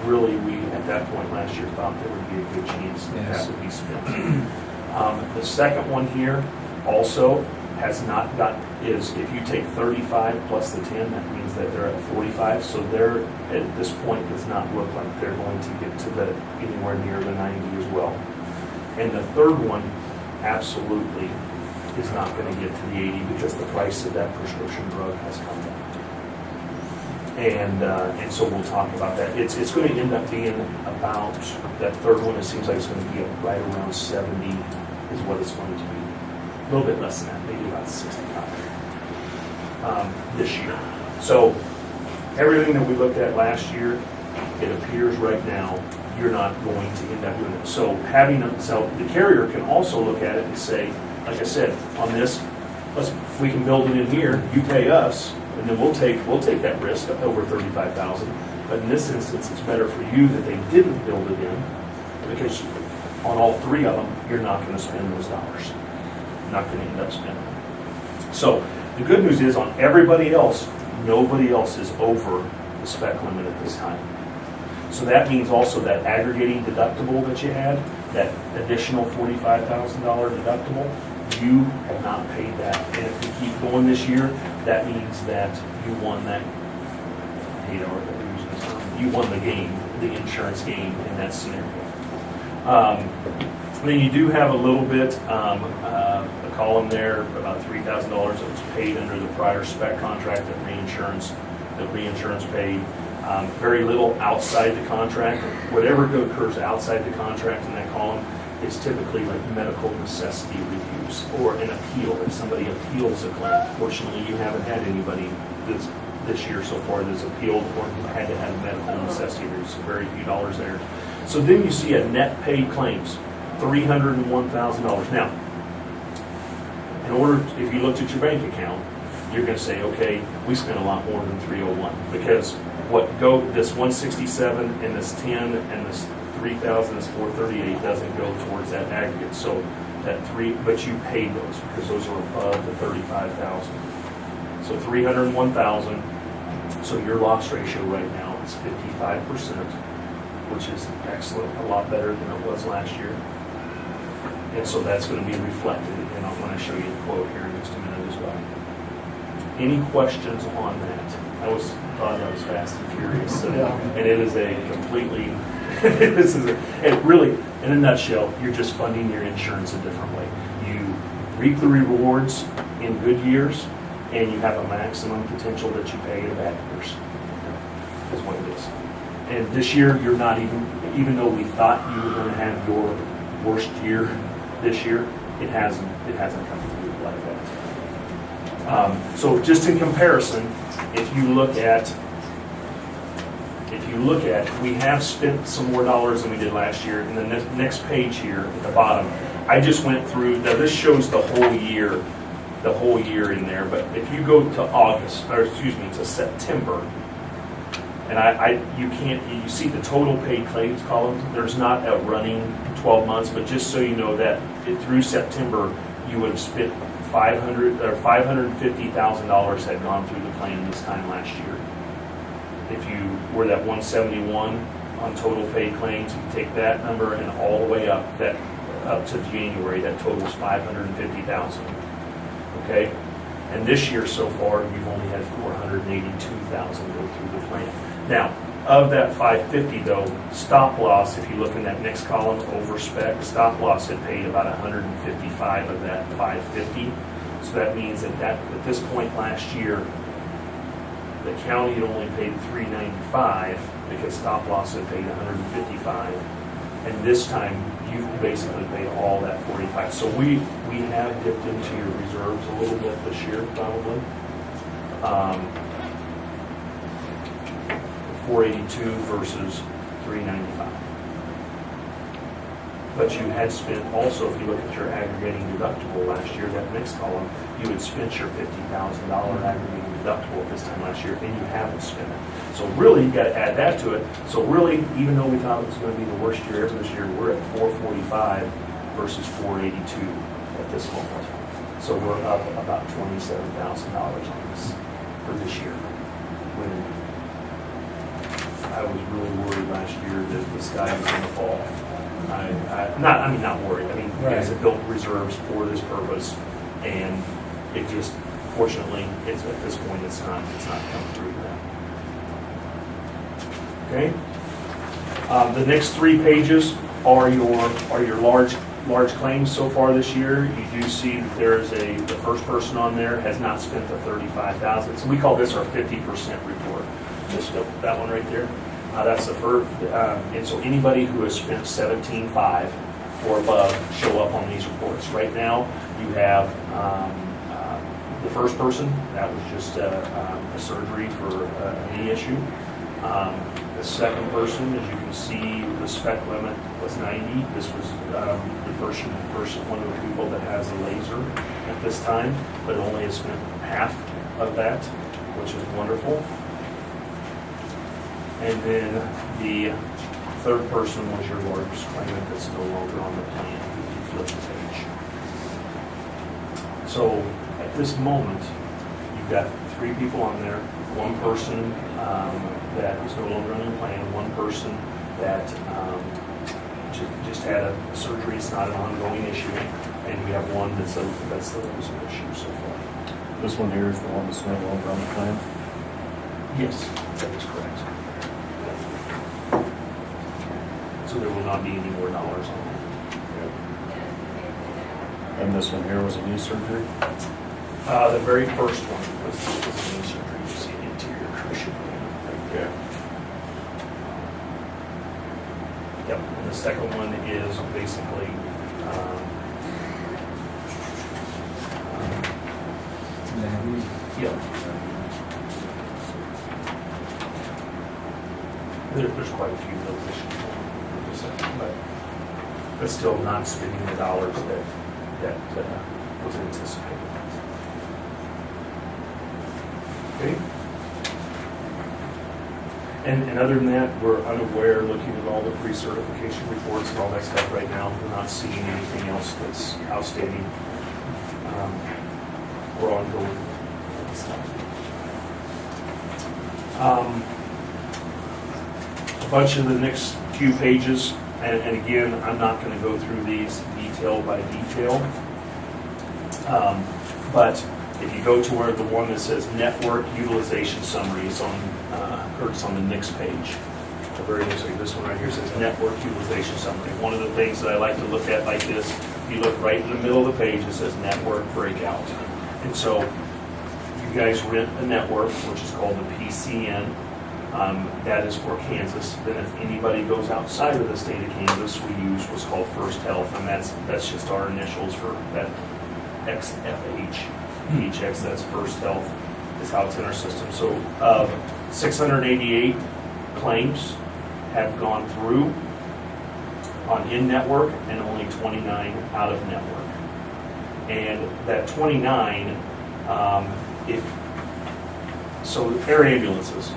really we at that point last year thought there would be a good chance that that would be spent. The second one here also has not got, is if you take 35 plus the 10, that means that they're at 45. So they're at this point does not look like they're going to get to the anywhere near the 90 as well. And the third one absolutely is not going to get to the 80 because the price of that prescription drug has come down. And so we'll talk about that. It's going to end up being about, that third one, it seems like it's going to be right around 70 is what it's going to be. A little bit less than that, maybe about 65 this year. So everything that we looked at last year, it appears right now you're not going to end up doing it. So so the carrier can also look at it and say, like I said, on this, we can build it in here, you pay us, and then we'll take that risk up over $35,000. But in this instance, it's better for you that they didn't build it in, because on all 3 of them, you're not going to spend those dollars. You're not going to end up spending them. So the good news is on everybody else, nobody else is over the spec limit at this time. So that means also that aggregating deductible that you had, that additional $45,000 deductible, you have not paid that. And if you keep going this year, that means that you won that, you won the game, the insurance game in that scenario. Then you do have a little bit column there, about $3,000 that was paid under the prior spec contract that reinsurance paid. Very little outside the contract. Whatever occurs outside the contract in that column is typically like medical necessity reviews or an appeal. If somebody appeals a claim, fortunately you haven't had anybody this year so far that's appealed or had to have medical necessity reviews, so very few dollars there. So then you see a net paid claims, $301,000. Now, in order, if you looked at your bank account, you're going to say, okay, we spent a lot more than 301 because this 167 and this 10 and this 3,000, this 438 doesn't go towards that aggregate. So but you paid those because those are above the 35,000. So 301,000. So your loss ratio right now is 55%, which is excellent, a lot better than it was last year. And so that's going to be reflected when I show you the quote here in just a minute as well. Any questions on that? I thought that was fast and furious, and it is a completely, it really, in a nutshell, you're just funding your insurance a different way. You reap the rewards in good years, and you have a maximum potential that you pay in bad years, is what it is. And this year, you're not even though we thought you were going to have your worst year this year, it hasn't come through like that. So just in comparison, if you look at, we have spent some more dollars than we did last year. In the next page here at the bottom, I just went through. Now this shows the whole year in there. But if you go to September, and you see the total paid claims column. There's not a running 12 months, but just so you know that through September, you would have spent $550,000 had gone through the plan this time last year. If you were that 171 on total paid claims, you take that number and all the way up to January, that totals $550,000. Okay, and this year so far, you've only had $482,000 go through the plan. Now, of that 550 though, stop loss, if you look in that next column, over spec, stop loss had paid about 155 of that 550. So that means that at this point last year, the county had only paid 395 because stop loss had paid 155. And this time, you've basically paid all that 45. So we have dipped into your reserves a little bit this year, probably. 482 versus 395. But you had spent also, if you look at your aggregating deductible last year, that next column, you had spent your $50,000 aggregating deductible at this time last year, and you haven't spent it. So really, you've got to add that to it. So really, even though we thought it was going to be the worst year ever this year, we're at 445 versus 482 at this moment. So we're up about $27,000 on this for this year. When I was really worried last year that the sky was going to fall. Not worried. I mean, you guys have built reserves for this purpose, and it just, fortunately, it's at this point, it's not come through that. Okay. The next 3 pages are your large claims so far this year. You do see that there is the first person on there has not spent the $35,000. So we call this our 50% report. That one right there. That's the first, and so anybody who has spent $17,500 or above show up on these reports. Right now, you have the first person, that was just a surgery for a knee issue. The second person, as you can see, the spec limit was 90. This was one of the people that has a laser at this time, but only has spent half of that, which is wonderful. And then the third person was your largest claimant that's no longer on the plan. You can flip the page. So at this moment, you've got 3 people on there. One person that is no longer on the plan. One person that just had a surgery. It's not an ongoing issue. And we have one that's the laser issue so far. This one here is the one that's no longer on the plan? Yes, that is correct. So there will not be any more dollars on that. And this one here was a knee surgery? The very first one was knee surgery. You see the anterior cruciate. Okay. Yep, and the second one is basically, yep. There's quite a few of those issues, but still not spending the dollars that was anticipated. Okay. And other than that, we're unaware, looking at all the pre-certification reports and all that stuff right now, we're not seeing anything else that's outstanding or ongoing at this time. A bunch of the next few pages, and again, I'm not going to go through these detail by detail, but if you go to where the one that says network utilization summary is on, it's on the next page. The very next page, this one right here says network utilization summary. One of the things that I like to look at like this, if you look right in the middle of the page, it says network breakout. And so you guys rent a network, which is called the PCN. That is for Kansas. Then if anybody goes outside of the state of Kansas, we use what's called First Health, and that's just our initials for that XFH. PHX, that's First Health, is how it's in our system. So 688 claims have gone through on in-network and only 29 out-of-network. And that 29, so air ambulances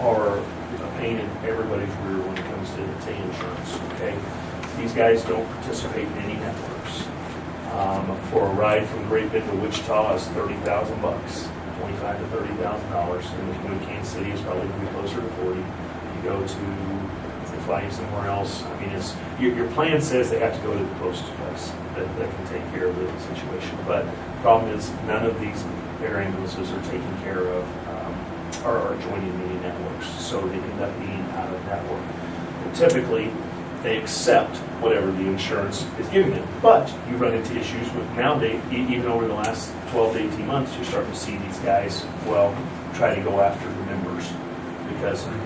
are a pain in everybody's rear when it comes to insurance, okay? These guys don't participate in any networks. For a ride from Great Bend to Wichita is $30,000, $25,000 to $30,000. And if you go to Kansas City, it's probably going to be closer to 40. You go to, if they fly you somewhere else, I mean, it's your plan says they have to go to the closest place that can take care of the situation. But the problem is none of these air ambulances are taken care of or are joining any networks, so they end up being out of network. And typically, they accept whatever the insurance is giving them. But you run into issues with nowadays, even over the last 12 to 18 months, you're starting to see these guys, try to go after the members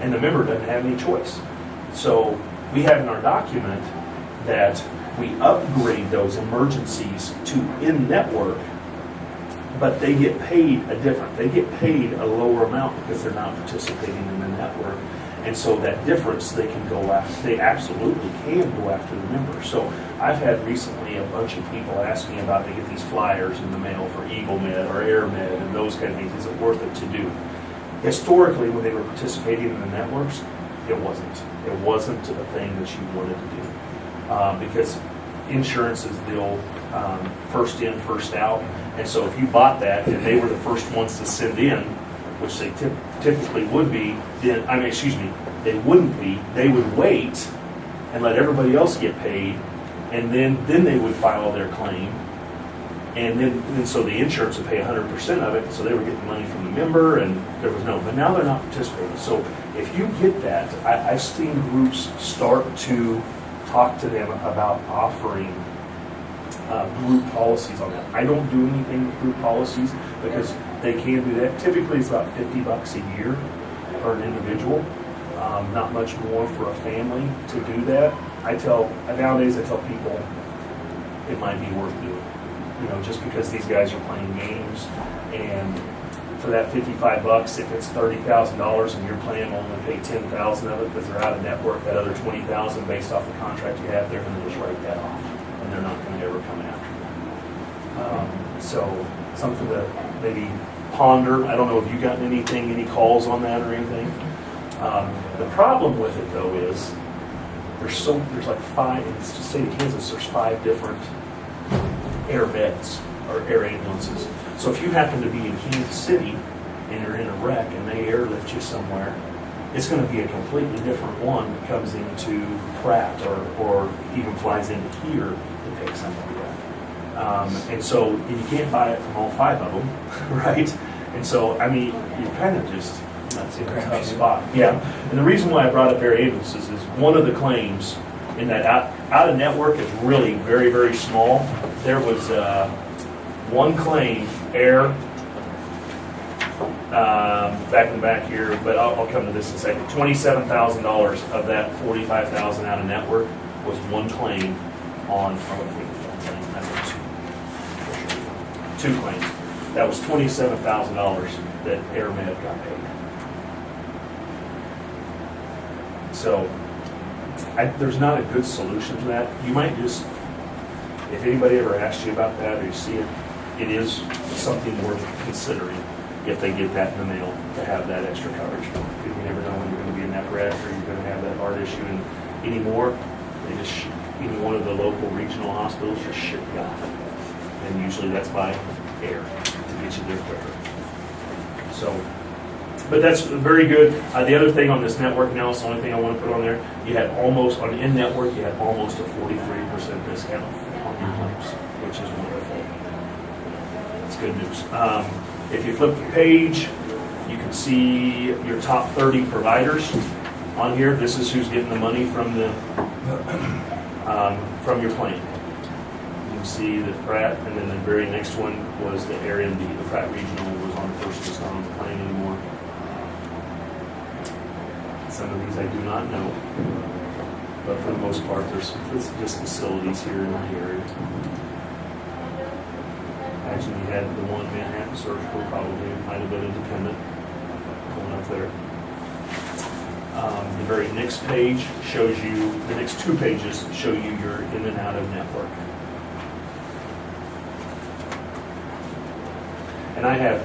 and the member doesn't have any choice. So we have in our document that we upgrade those emergencies to in-network, but they get paid they get paid a lower amount because they're not participating in the network. And so that difference, they absolutely can go after the members. So I've had recently a bunch of people ask me about, they get these flyers in the mail for Eagle Med or Air Med and those kind of things. Is it worth it to do? Historically, when they were participating in the networks, it wasn't. It wasn't a thing that you wanted to do. Because insurance is the old first in, first out. And so if you bought that and they were the first ones to send in, which they typically would be, they wouldn't be. They would wait and let everybody else get paid, and then they would file their claim, and so the insurance would pay 100% of it, so they were getting money from the member, and there was but now they're not participating. So if you get that, I've seen groups start to talk to them about offering group policies on that. I don't do anything with group policies because they can do that. Typically, it's about $50 a year for an individual. Not much more for a family to do that. Nowadays I tell people it might be worth doing. Just because these guys are playing games, and for that $55, if it's $30,000 and your plan will only pay $10,000 of it because they're out of network, that other $20,000 based off the contract you have, they're going to just write that off, and they're not going to ever come after you. So something to maybe ponder. I don't know if you gotten any calls on that or anything. The problem with it though is there's like 5 in the state of Kansas. There's 5 different air beds or air ambulances. So if you happen to be in Kansas City and you're in a wreck and they airlift you somewhere, it's going to be a completely different one that comes into Pratt or even flies into here to pick somebody up. And so you can't buy it from all 5 of them, right? And so, you're kind of just in a tough spot. Yeah. And the reason why I brought up air ambulances is one of the claims in that out of network is really very, very small. There was one claim, air, back in the back here, but I'll come to this in a second. $27,000 of that $45,000 out of network was one claim on, two claims. That was $27,000 that AirMed got paid. So there's not a good solution to that. You might just, if anybody ever asks you about that or you see it, it is something worth considering if they get that in the mail to have that extra coverage. Because you never know when you're going to be in that wreck or you're going to have that heart issue. And anymore, they just, any one of the local regional hospitals just ship you off. And usually that's by air to get you there quicker. So, but that's very good. The other thing on this network now, it's the only thing I want to put on there, you had almost, on in-network, you had almost a 43% discount on your claims, which is wonderful. That's good news. If you flip the page, you can see your top 30 providers on here. This is who's getting the money from the from your plan. You can see the Pratt, and then the very next one was the area, the Pratt Regional was on first, just not on the plan anymore. Some of these I do not know, but for the most part, there's just facilities here in the area. Imagine you had the one Manhattan Surgical, probably might have been independent, going up there. The very next page shows you, the next two pages show you your in and out of network. And I have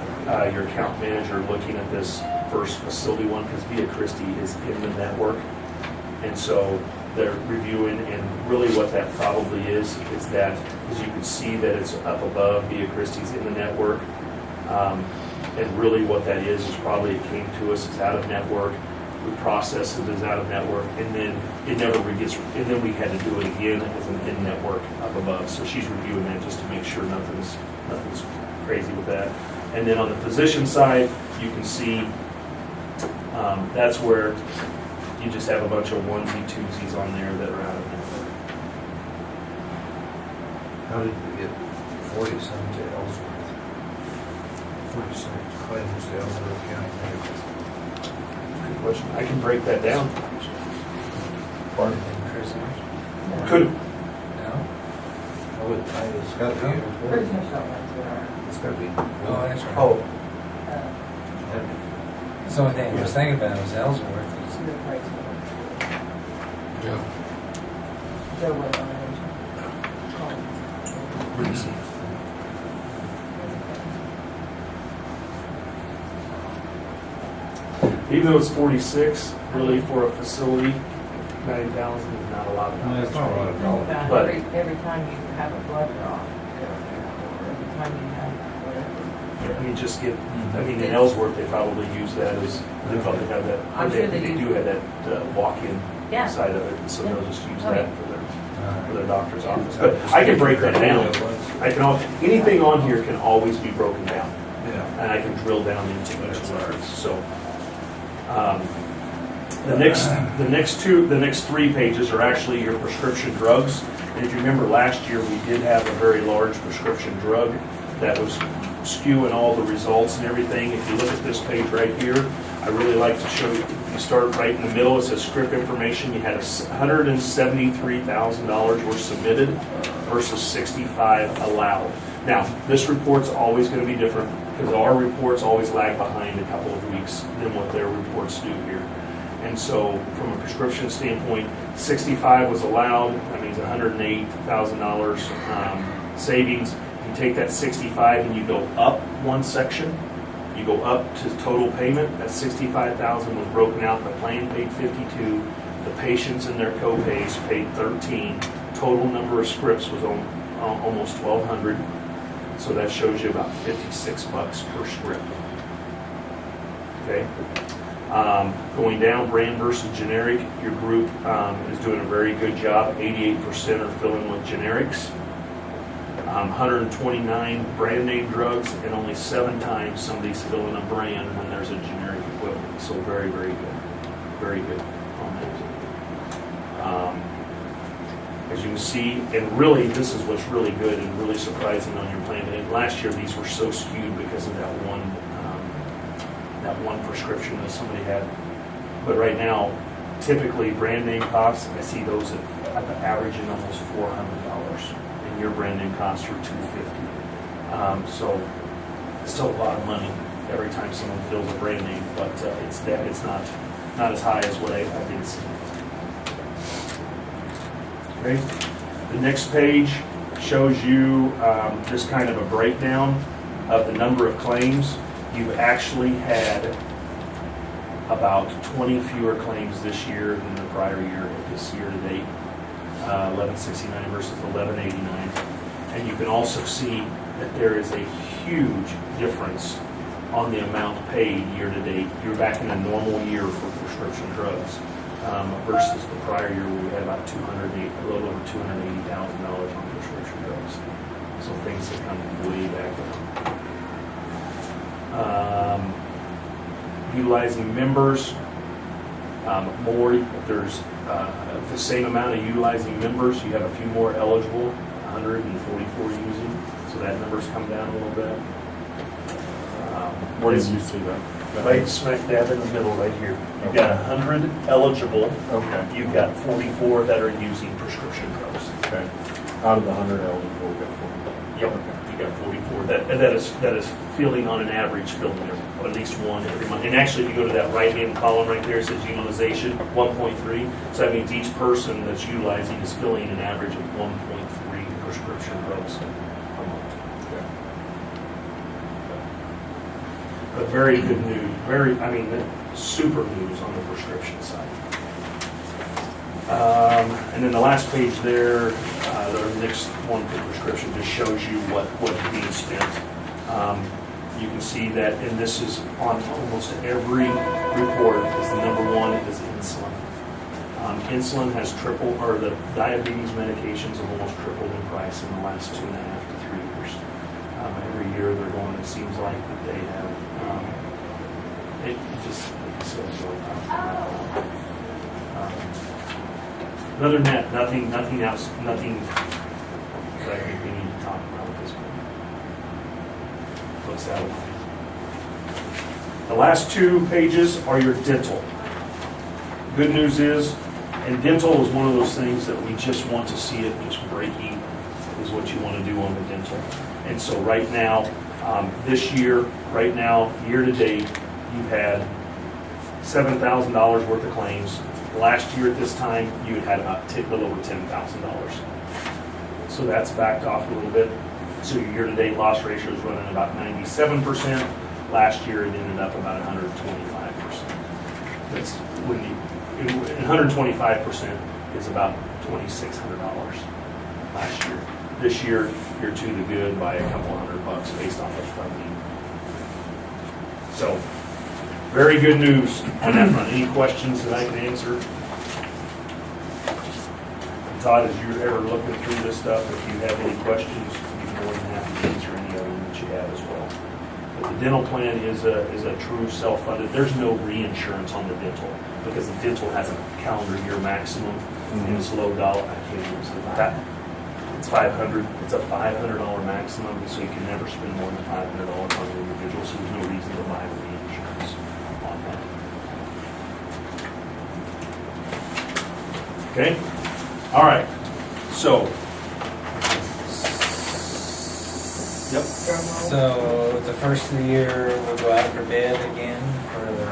your account manager looking at this first facility one, because Via Christi is in the network. And so they're reviewing, and really what that probably is that, as you can see that it's up above, Via Christi's in the network. And really what that is probably it came to us as out of network. We processed it as out of network, and then it never gets, and then we had to do it again as an in network up above. So she's reviewing that just to make sure nothing's crazy with that. And then on the physician side, you can see that's where you just have a bunch of onesie twosies on there that are out of network. How did we get 40-some to Ellsworth? 40-some claims to Ellsworth County Medical. Good question. I can break that down. Pardon? Prisoners? Could. No? It's got to be. Prisoners don't like to. It's got to be. Oh, that's right. Oh, That's the only thing I was thinking about was Ellsworth. Yeah. even though it's 46, really for a facility, 9,000 is not a lot of dollars. That's not a lot of dollars. But- Every time you have a blood draw, or every time you have whatever. I mean, just get, I mean, in Ellsworth, they probably use that as, they probably have that, I'm they sure they do do. have that walk-in Yeah. side of it, so they'll just use Okay. that for their doctor's office. But I can break that down. I can, anything on here can always be broken down, Yeah. and I can drill down into each one. So, the next three pages are actually your prescription drugs. And if you remember last year, we did have a very large prescription drug that was skewing all the results and everything. If you look at this page right here, I really like to show you, you start right in the middle, it says script information. You had $173,000 were submitted versus 65 allowed. Now, this report's always going to be different because our reports always lag behind a couple of weeks than what their reports do here. And so from a prescription standpoint, 65 was allowed. That means $108,000 savings. You take that 65 and you go up one section. You go up to total payment. That 65,000 was broken out. The plan paid 52. The patients and their co-pays paid 13. Total number of scripts was almost 1,200. So that shows you about $56 per script. Okay. Going down, brand versus generic, your group is doing a very good job. 88% are filling with generics. 129 brand name drugs, and only 7 times somebody's filling a brand when there's a generic equivalent. So very, very good. Very good on that. as you can see, and really, this is what's really good and really surprising on your plan. And last year, these were so skewed because of that one prescription that somebody had. But right now, typically brand name costs, I see those at averaging almost $400, and your brand name costs are $250. So it's still a lot of money every time someone fills a brand name, but it's not as high as what I did see. Okay. The next page shows you just kind of a breakdown of the number of claims. You've actually had about 20 fewer claims this year than the prior year, this year to date, 1169 versus 1189. And you can also see that there is a huge difference on the amount paid year to date. You're back in a normal year for prescription drugs versus the prior year where we had about a little over $280,000 on prescription drugs. So things have come way back down. Utilizing members, there's the same amount of utilizing members. You have a few more eligible, 144 using, so that number's come down a little bit. Where did you see that? Right smack dab in the middle right here. You've got 100 eligible. Okay. You've got 44 that are using prescription drugs. Okay. Out of the 100 eligible, we got 40. Yep, you got 44. That is filling on an average, filling there, at least one every month. And actually, if you go to that right-hand column right there, it says utilization 1.3. So that means each person that's utilizing is filling an average of 1.3 prescription drugs a month. Okay. But very good news. Super news on the prescription side. And then the last page there, the next one for prescription just shows you what's being spent. You can see that, and this is on almost every report, is the number one is insulin. Insulin has tripled, or the diabetes medications have almost tripled in price in the last 2.5 to 3 years. Every year they're going, it seems like that they have, it just going up. Other than that, nothing else, nothing that I think we need to talk about at this point. Looks that way. The last 2 pages are your dental. Good news is, and dental is one of those things that we just want to see it just break even, is what you want to do on the dental. And so right now, this year, right now, year to date, you've had $7,000 worth of claims. Last year at this time, you had about a little over $10,000. So that's backed off a little bit. So your year-to-date loss ratio is running about 97%. Last year, it ended up about 125%. That's when 125% is about $2,600 last year. This year, you're to the good by a couple $100 based off of funding. So, very good news on that front. Any questions that I can answer? And Todd, as you're ever looking through this stuff, if you have any questions, you're more than happy to answer any of them that you have as well. But the dental plan is a true self-funded. There's no reinsurance on the dental because the dental has a calendar year maximum and it's low dollar. I can't even say that. It's $500. It's a $500 maximum, so you can never spend more than $500 on an individual. So there's no reason to buy the reinsurance on that. Okay. All right. So. Yep. So the first of the year, we'll go out for bid again for the,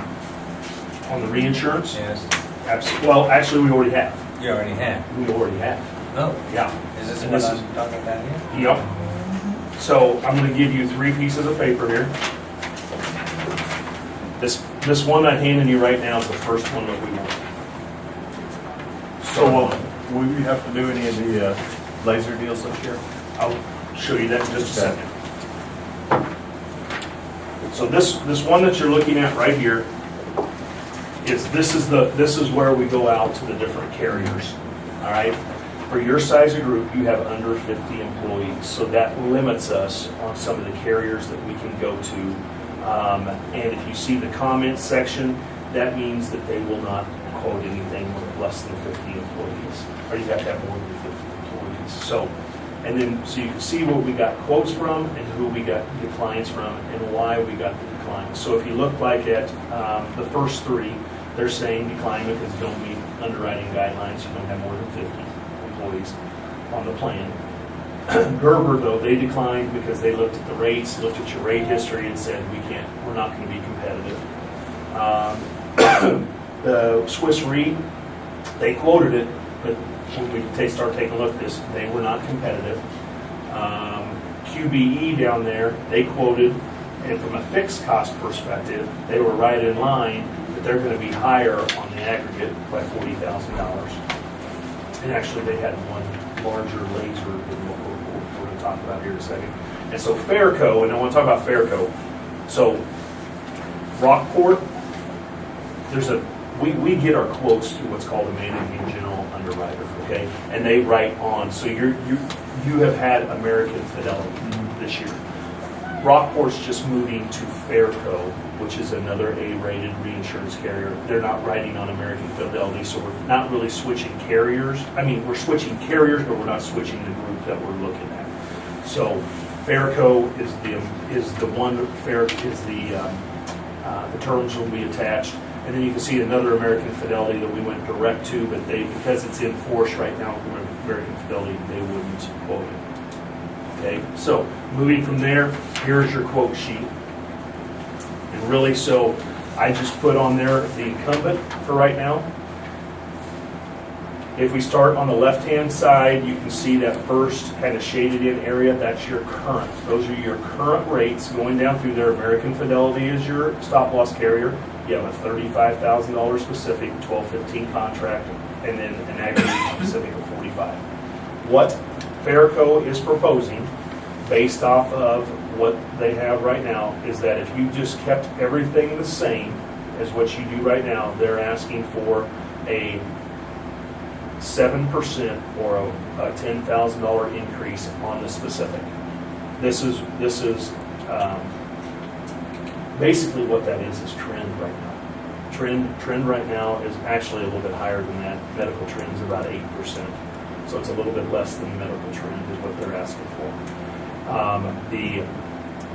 On the reinsurance? yes, Absolutely. Well, actually, we already have. you already have. We already have. Oh, Yeah. is this And what this I'm talking about here? Yep. So I'm going to give you 3 pieces of paper here. This one I'm handing you right now is the first one that we want. So will we have to do any of the laser deals this year? I'll show you that in just a second. So this one that you're looking at right here is this is where we go out to the different carriers. All right. For your size of group, you have under 50 employees, so that limits us on some of the carriers that we can go to. And if you see the comments section, that means that they will not quote anything with less than 50 employees, or you have to have more than 50. declines. So, and then, so you can see what we got quotes from and who we got declines from and why we got the declines. So if you look like at the first three, they're saying decline because you don't meet underwriting guidelines, you don't have more than 50 employees on the plan. Gerber, though, they declined because they looked at the rates, looked at your rate history and said, we're not going to be competitive. The Swiss Re, they quoted it, but when we start taking a look at this, they were not competitive. QBE down there, they quoted, and from a fixed cost perspective, they were right in line, but they're going to be higher on the aggregate by $40,000. And actually, they had one larger laser than what we're going to talk about here in a second. And so Fairco, and I want to talk about Fairco. So Rockport, we get our quotes through what's called a managing general underwriter, okay? And they write on, so you have had American Fidelity this year. Rockport's just moving to Fairco, which is another A-rated reinsurance carrier. They're not writing on American Fidelity, so we're not really switching carriers. I mean, we're switching carriers, but we're not switching the group that we're looking at. So Fairco is the terms will be attached. And then you can see another American Fidelity that we went direct to, but because it's in force right now, American Fidelity, they wouldn't quote it. Okay, so moving from there, here's your quote sheet. And really, so I just put on there the incumbent for right now. If we start on the left-hand side, you can see that first kind of shaded in area, that's your current. Those are your current rates going down through there. American Fidelity is your stop-loss carrier. You have a $35,000 specific, 1215 contract, and then an aggregate specific of 45. What Fairco is proposing, based off of what they have right now, is that if you just kept everything the same as what you do right now, they're asking for a 7% or a $10,000 increase on the specific. This is basically what that is trend right now. Trend right now is actually a little bit higher than that. Medical trend is about 8%. So it's a little bit less than medical trend is what they're asking for. The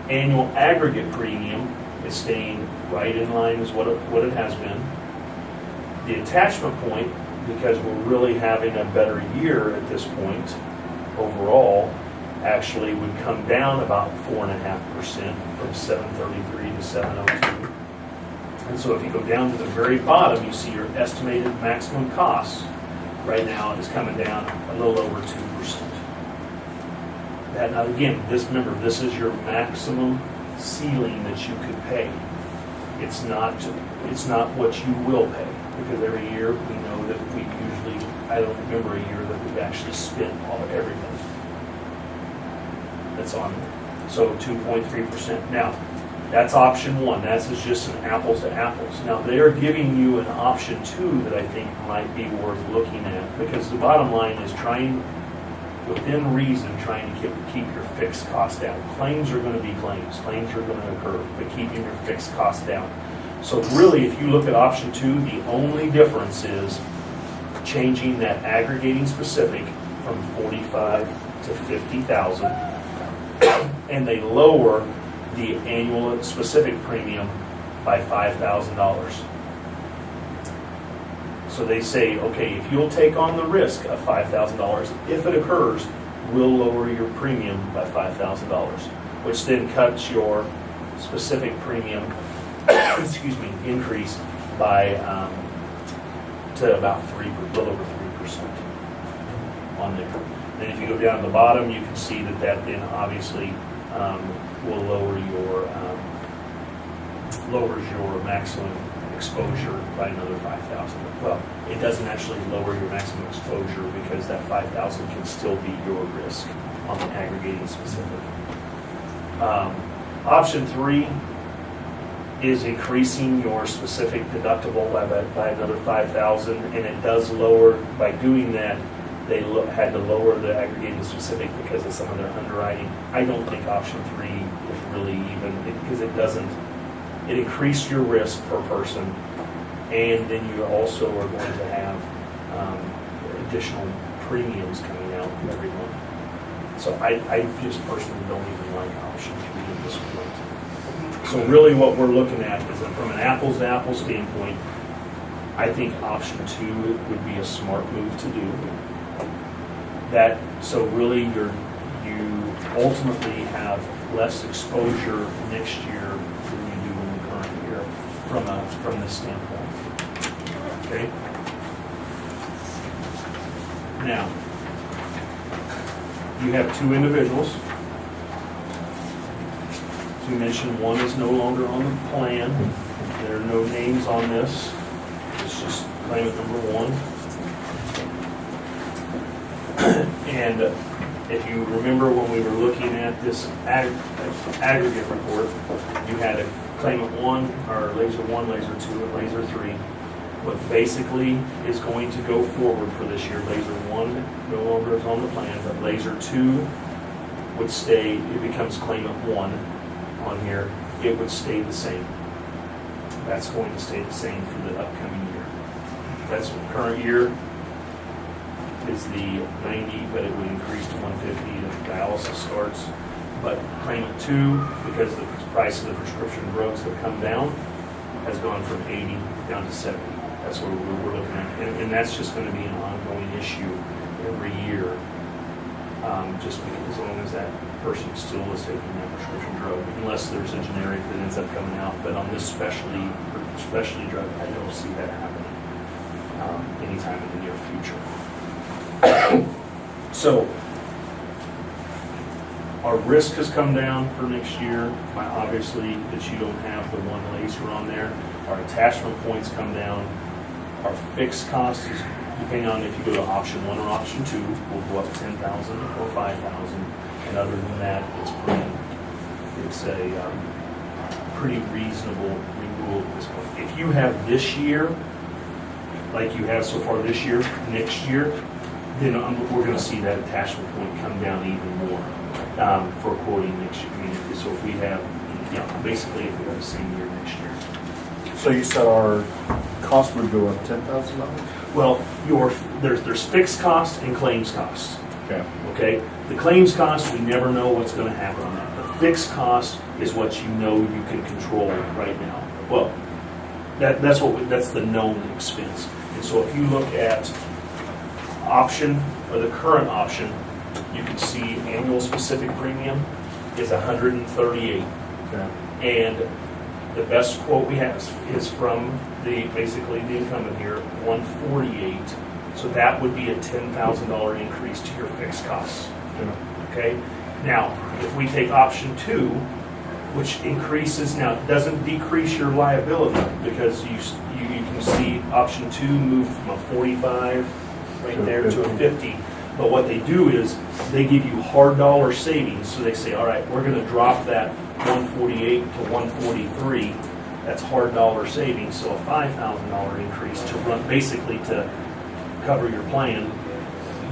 annual aggregate premium is staying right in line with what it has been. The attachment point, because we're really having a better year at this point overall, actually would come down about 4.5% from 733 to 702. And so if you go down to the very bottom, you see your estimated maximum cost right now is coming down a little over 2%. Now again, remember, this is your maximum ceiling that you could pay. It's not what you will pay, because every year we know that we usually, I don't remember a year that we've actually spent all of everything that's on there. So 2.3%. Now, that's option one. That's just an apples to apples. Now, they are giving you an option two that I think might be worth looking at, because the bottom line is within reason, trying to keep your fixed costs down. Claims are going to be claims. Claims are going to occur, but keeping your fixed costs down. So really, if you look at option two, the only difference is changing that aggregating specific from 45 to 50,000, and they lower the annual specific premium by $5,000. So they say, okay, if you'll take on the risk of $5,000, if it occurs, we'll lower your premium by $5,000, which then cuts your specific premium, increase by to about a little over 3% on there. Then if you go down to the bottom, you can see that then obviously will lowers your maximum exposure by another 5,000. Well, it doesn't actually lower your maximum exposure, because that 5,000 can still be your risk on the aggregating specific. Option three is increasing your specific deductible by another 5,000, and it does lower, by doing that, they had to lower the aggregating specific because of some of their underwriting. I don't think option three is really even, because it increased your risk per person, and then you also are going to have additional premiums coming out every month. So I just personally don't even like option 3 at this point. So really what we're looking at is that from an apples to apples standpoint, I think option 2 would be a smart move to do. That, so really you ultimately have less exposure next year than you do in the current year from this standpoint. Okay? Now, you have 2 individuals. As we mentioned, one is no longer on the plan. There are no names on this. It's just claimant number 1. And if you remember when we were looking at this aggregate report, you had a claimant 1, or laser 1, laser 2, and laser 3. What basically is going to go forward for this year, laser 1 no longer is on the plan, but laser 2 would stay, it becomes claimant 1 on here, it would stay the same. That's going to stay the same for the upcoming year. That's what current year is the 90, but it would increase to 150 if dialysis starts. But claimant 2, because the price of the prescription drugs have come down, has gone from 80 down to 70. That's what we're looking at. And that's just going to be an ongoing issue every year, just because as long as that person still is taking that prescription drug, unless there's a generic that ends up coming out. But on this specialty drug, I don't see that happening anytime in the near future. So our risk has come down for next year. Obviously, that you don't have the 1 laser on there. Our attachment points come down. Our fixed cost is, depending on if you go to option 1 or option 2, will go up 10,000 or 5,000. And other than that, it's a pretty reasonable renewal at this point. If you have this year, like you have so far this year, next year, then we're going to see that attachment point come down even more for quoting next year. I mean, so if we have, basically if we have the same year next year. So you said our cost would go up $10,000? Well, there's fixed cost and claims cost. Okay. Okay? The claims cost, we never know what's going to happen on that. The fixed cost is what you know you can control right now. Well, that's the known expense. And so if you look at option, or the current option, you can see annual specific premium is $138. Okay. And the best quote we have is from basically the incumbent here, $148. So that would be a $10,000 increase to your fixed costs. Okay? Now, if we take option 2, which increases, now it doesn't decrease your liability, because you can see option 2 move from a 45 right there to a 50. But what they do is they give you hard dollar savings. So they say, all right, we're going to drop that 148 to 143. That's hard dollar savings. So a $5,000 increase to run, basically to cover your plan.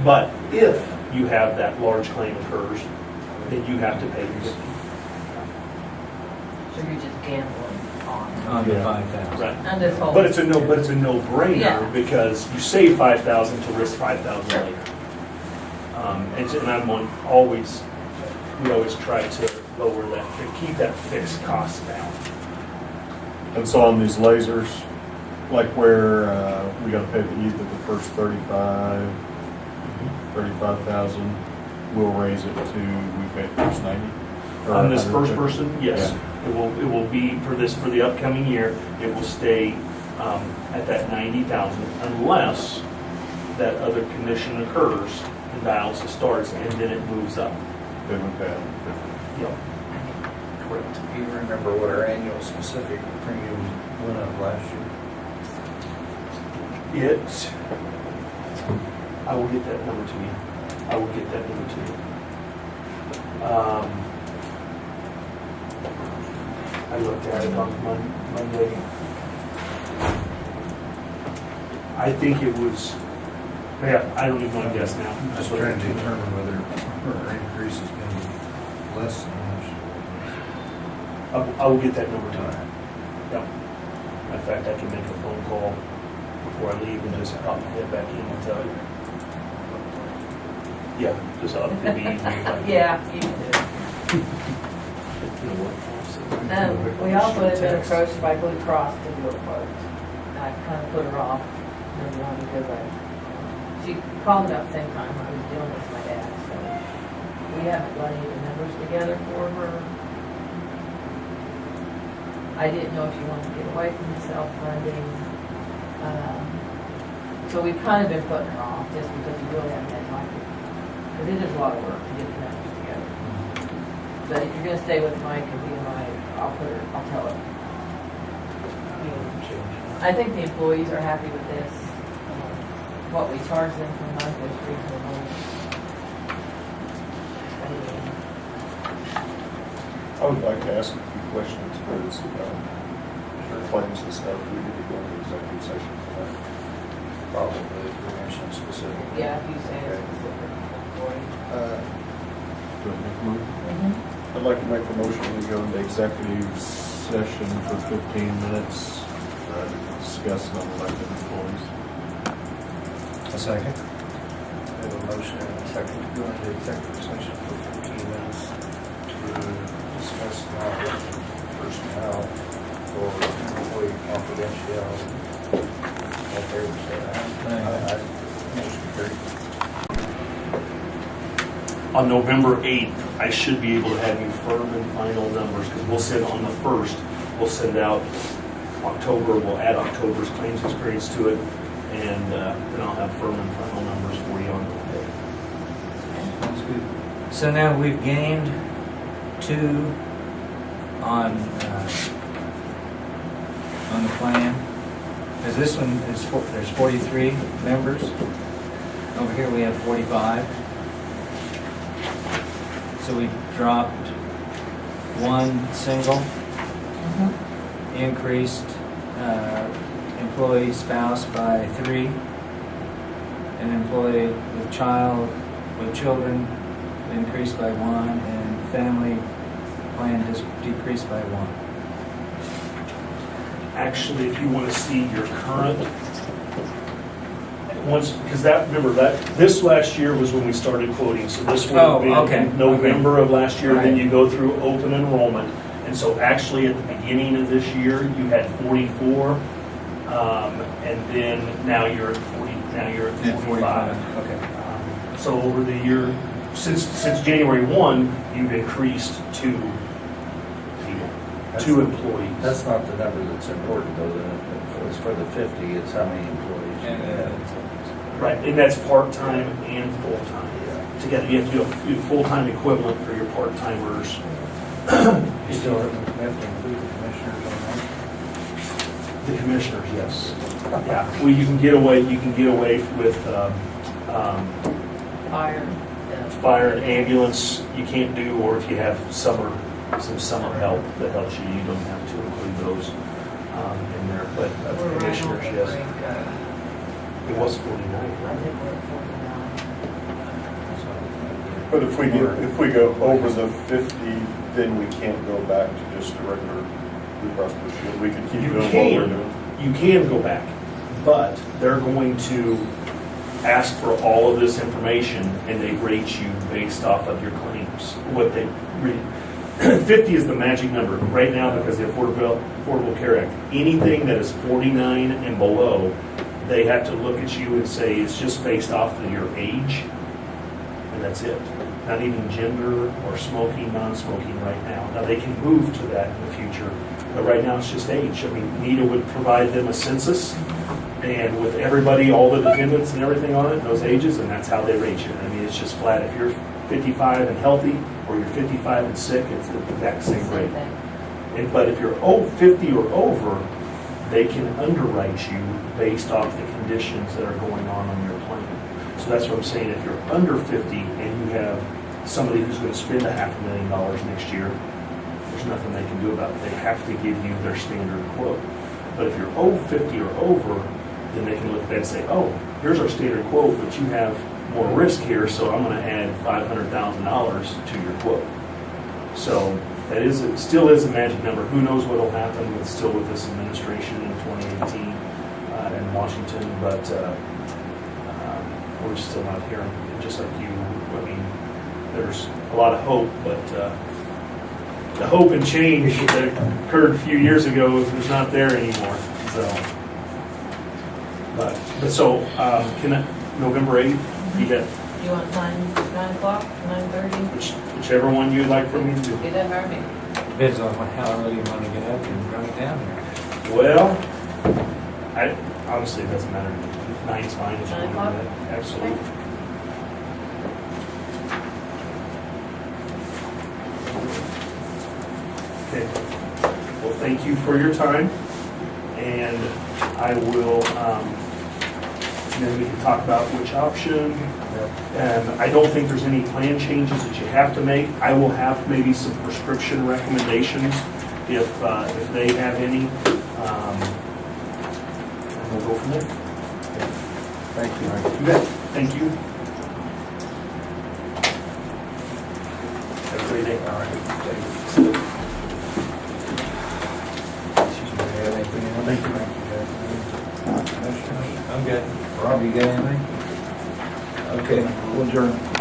But if you have that large claim occurs, then you have to pay the 50. So you're just gambling On the 5,000. Right. on this whole. But it's a no-brainer Yeah. because you save 5,000 to risk 5,000 later. And we always try to lower that, to keep that fixed cost down. And so on these lasers, like where we got to pay either the first 35,000, we'll raise it to, we pay the first 90? On this first person, yes. Yeah. It will be for the upcoming year, it will stay at that 90,000 unless that other condition occurs and dialysis starts, and then it moves up. Then we pay it. Yep. Correct. Do you remember what our annual specific premium went up last year? I will get that number to you. I looked at it on Monday. I think it was, I don't even want to guess now. I'm just trying to determine whether our increase is going to be less than I will get that number to you. Yep. In fact, I can make a phone call before I leave and just pop my head back in and tell you. Yeah, just ought to be easy. Yeah, you can do it. We also have been approached by Blue Cross to do a quote. I kind of put her off, number one, because she called about the same time I was dealing with my dad, so we haven't got any of the numbers together for her. I didn't know if you wanted to get away from the self-funding. So we've kind of been putting her off just because we really haven't had time. Because it is a lot of work to get the numbers together. But if you're gonna stay with Mike and BMI, I'll tell her. I think the employees are happy with this. What we charge them per month is reasonable. I would like to ask a few questions, because claims and stuff, we need to go into executive session for that. Probably if you're mentioning specific. Yeah, if you say it's specific employee. Do I make one? Mm-hmm. I'd like to make the motion, we go into executive session for 15 minutes, to discuss non-elected employees. A second. I have a motion and a second to go into executive session for 15 minutes to discuss non-elected personnel for employee confidentiality. All in favor, say aye. Aye. Motion carried. On November 8th, I should be able to have you firm and final numbers, because we'll send on the 1st, we'll send out October, we'll add October's claims experience to it, and then I'll have firm and final numbers for you on the day. That's good. So now we've gained 2 on the plan. Because this one is, there's 43 members. Over here we have 45. So we dropped 1 single, increased employee spouse by 3, an employee with children increased by 1, and family plan has decreased by 1. Actually, if you want to see your current, once, because that, remember that, this last year was when we started quoting, so this would have been in November of last year, then you go through open enrollment. And so actually at the beginning of this year, you had 44, and then now you're at 40, now you're at 45. Okay. So over the year, since January 1, you've increased 2 people, 2 employees. That's not the number that's important, though. It's for the 50, it's how many employees you have. Right, and that's part-time and full-time. Together, you have to do a full-time equivalent for your part-timers. You still have to include the commissioners on that? The commissioners, yes. Yeah, well, you can get away with fire and ambulance, you can't do, or if you have some summer help that helps you, you don't have to include those in there, but the commissioners, yes. It was 49, right? But if we go over the 50, then we can't go back to just a regular Blue Cross Blue Shield. We can keep doing what we're doing. You can go back, but they're going to ask for all of this information, and they rate you based off of your claims. What they 50 is the magic number right now because of the Affordable Care Act. Anything that is 49 and below, they have to look at you and say it's just based off of your age, and that's it. Not even gender or smoking, non-smoking right now. Now they can move to that in the future, but right now it's just age. I mean, NEDA would provide them a census, and with everybody, all the dependents and everything on it, those ages, and that's how they rate you. I mean, it's just flat. If you're 55 and healthy, or you're 55 and sick, it's the exact same rate. But if you're 50 or over, they can underwrite you based off the conditions that are going on your plan. So that's what I'm saying. If you're under 50 and you have somebody who's going to spend $500,000 next year, there's nothing they can do about it. They have to give you their standard quote. But if you're over 50 or over, then they can look at that and say, oh, here's our standard quote, but you have more risk here, so I'm going to add $500,000 to your quote. So that still is a magic number. Who knows what will happen with this administration in 2018 in Washington, but we're still not hearing, just like you I mean, there's a lot of hope, but the hope and change that occurred a few years ago is not there anymore, so. But so, can I, November 8th, you got You want 9 o'clock, 9:30? whichever one you'd like for me to do. Get that Harvey. Depends on how early you want to get up and run it down there. Well, honestly, it doesn't matter. 9's fine if you 9 want to do o'clock? that. Absolutely. Okay. Well, thank you for your time, and I will, then we can talk about which option. And I don't think there's any plan changes that you have to make. I will have maybe some prescription recommendations if they have any. And we'll go from there. Thank you. You bet. Thank you. Have a great day. All right. Thank you. I'm good. Rob, you got anything? Okay, we'll adjourn.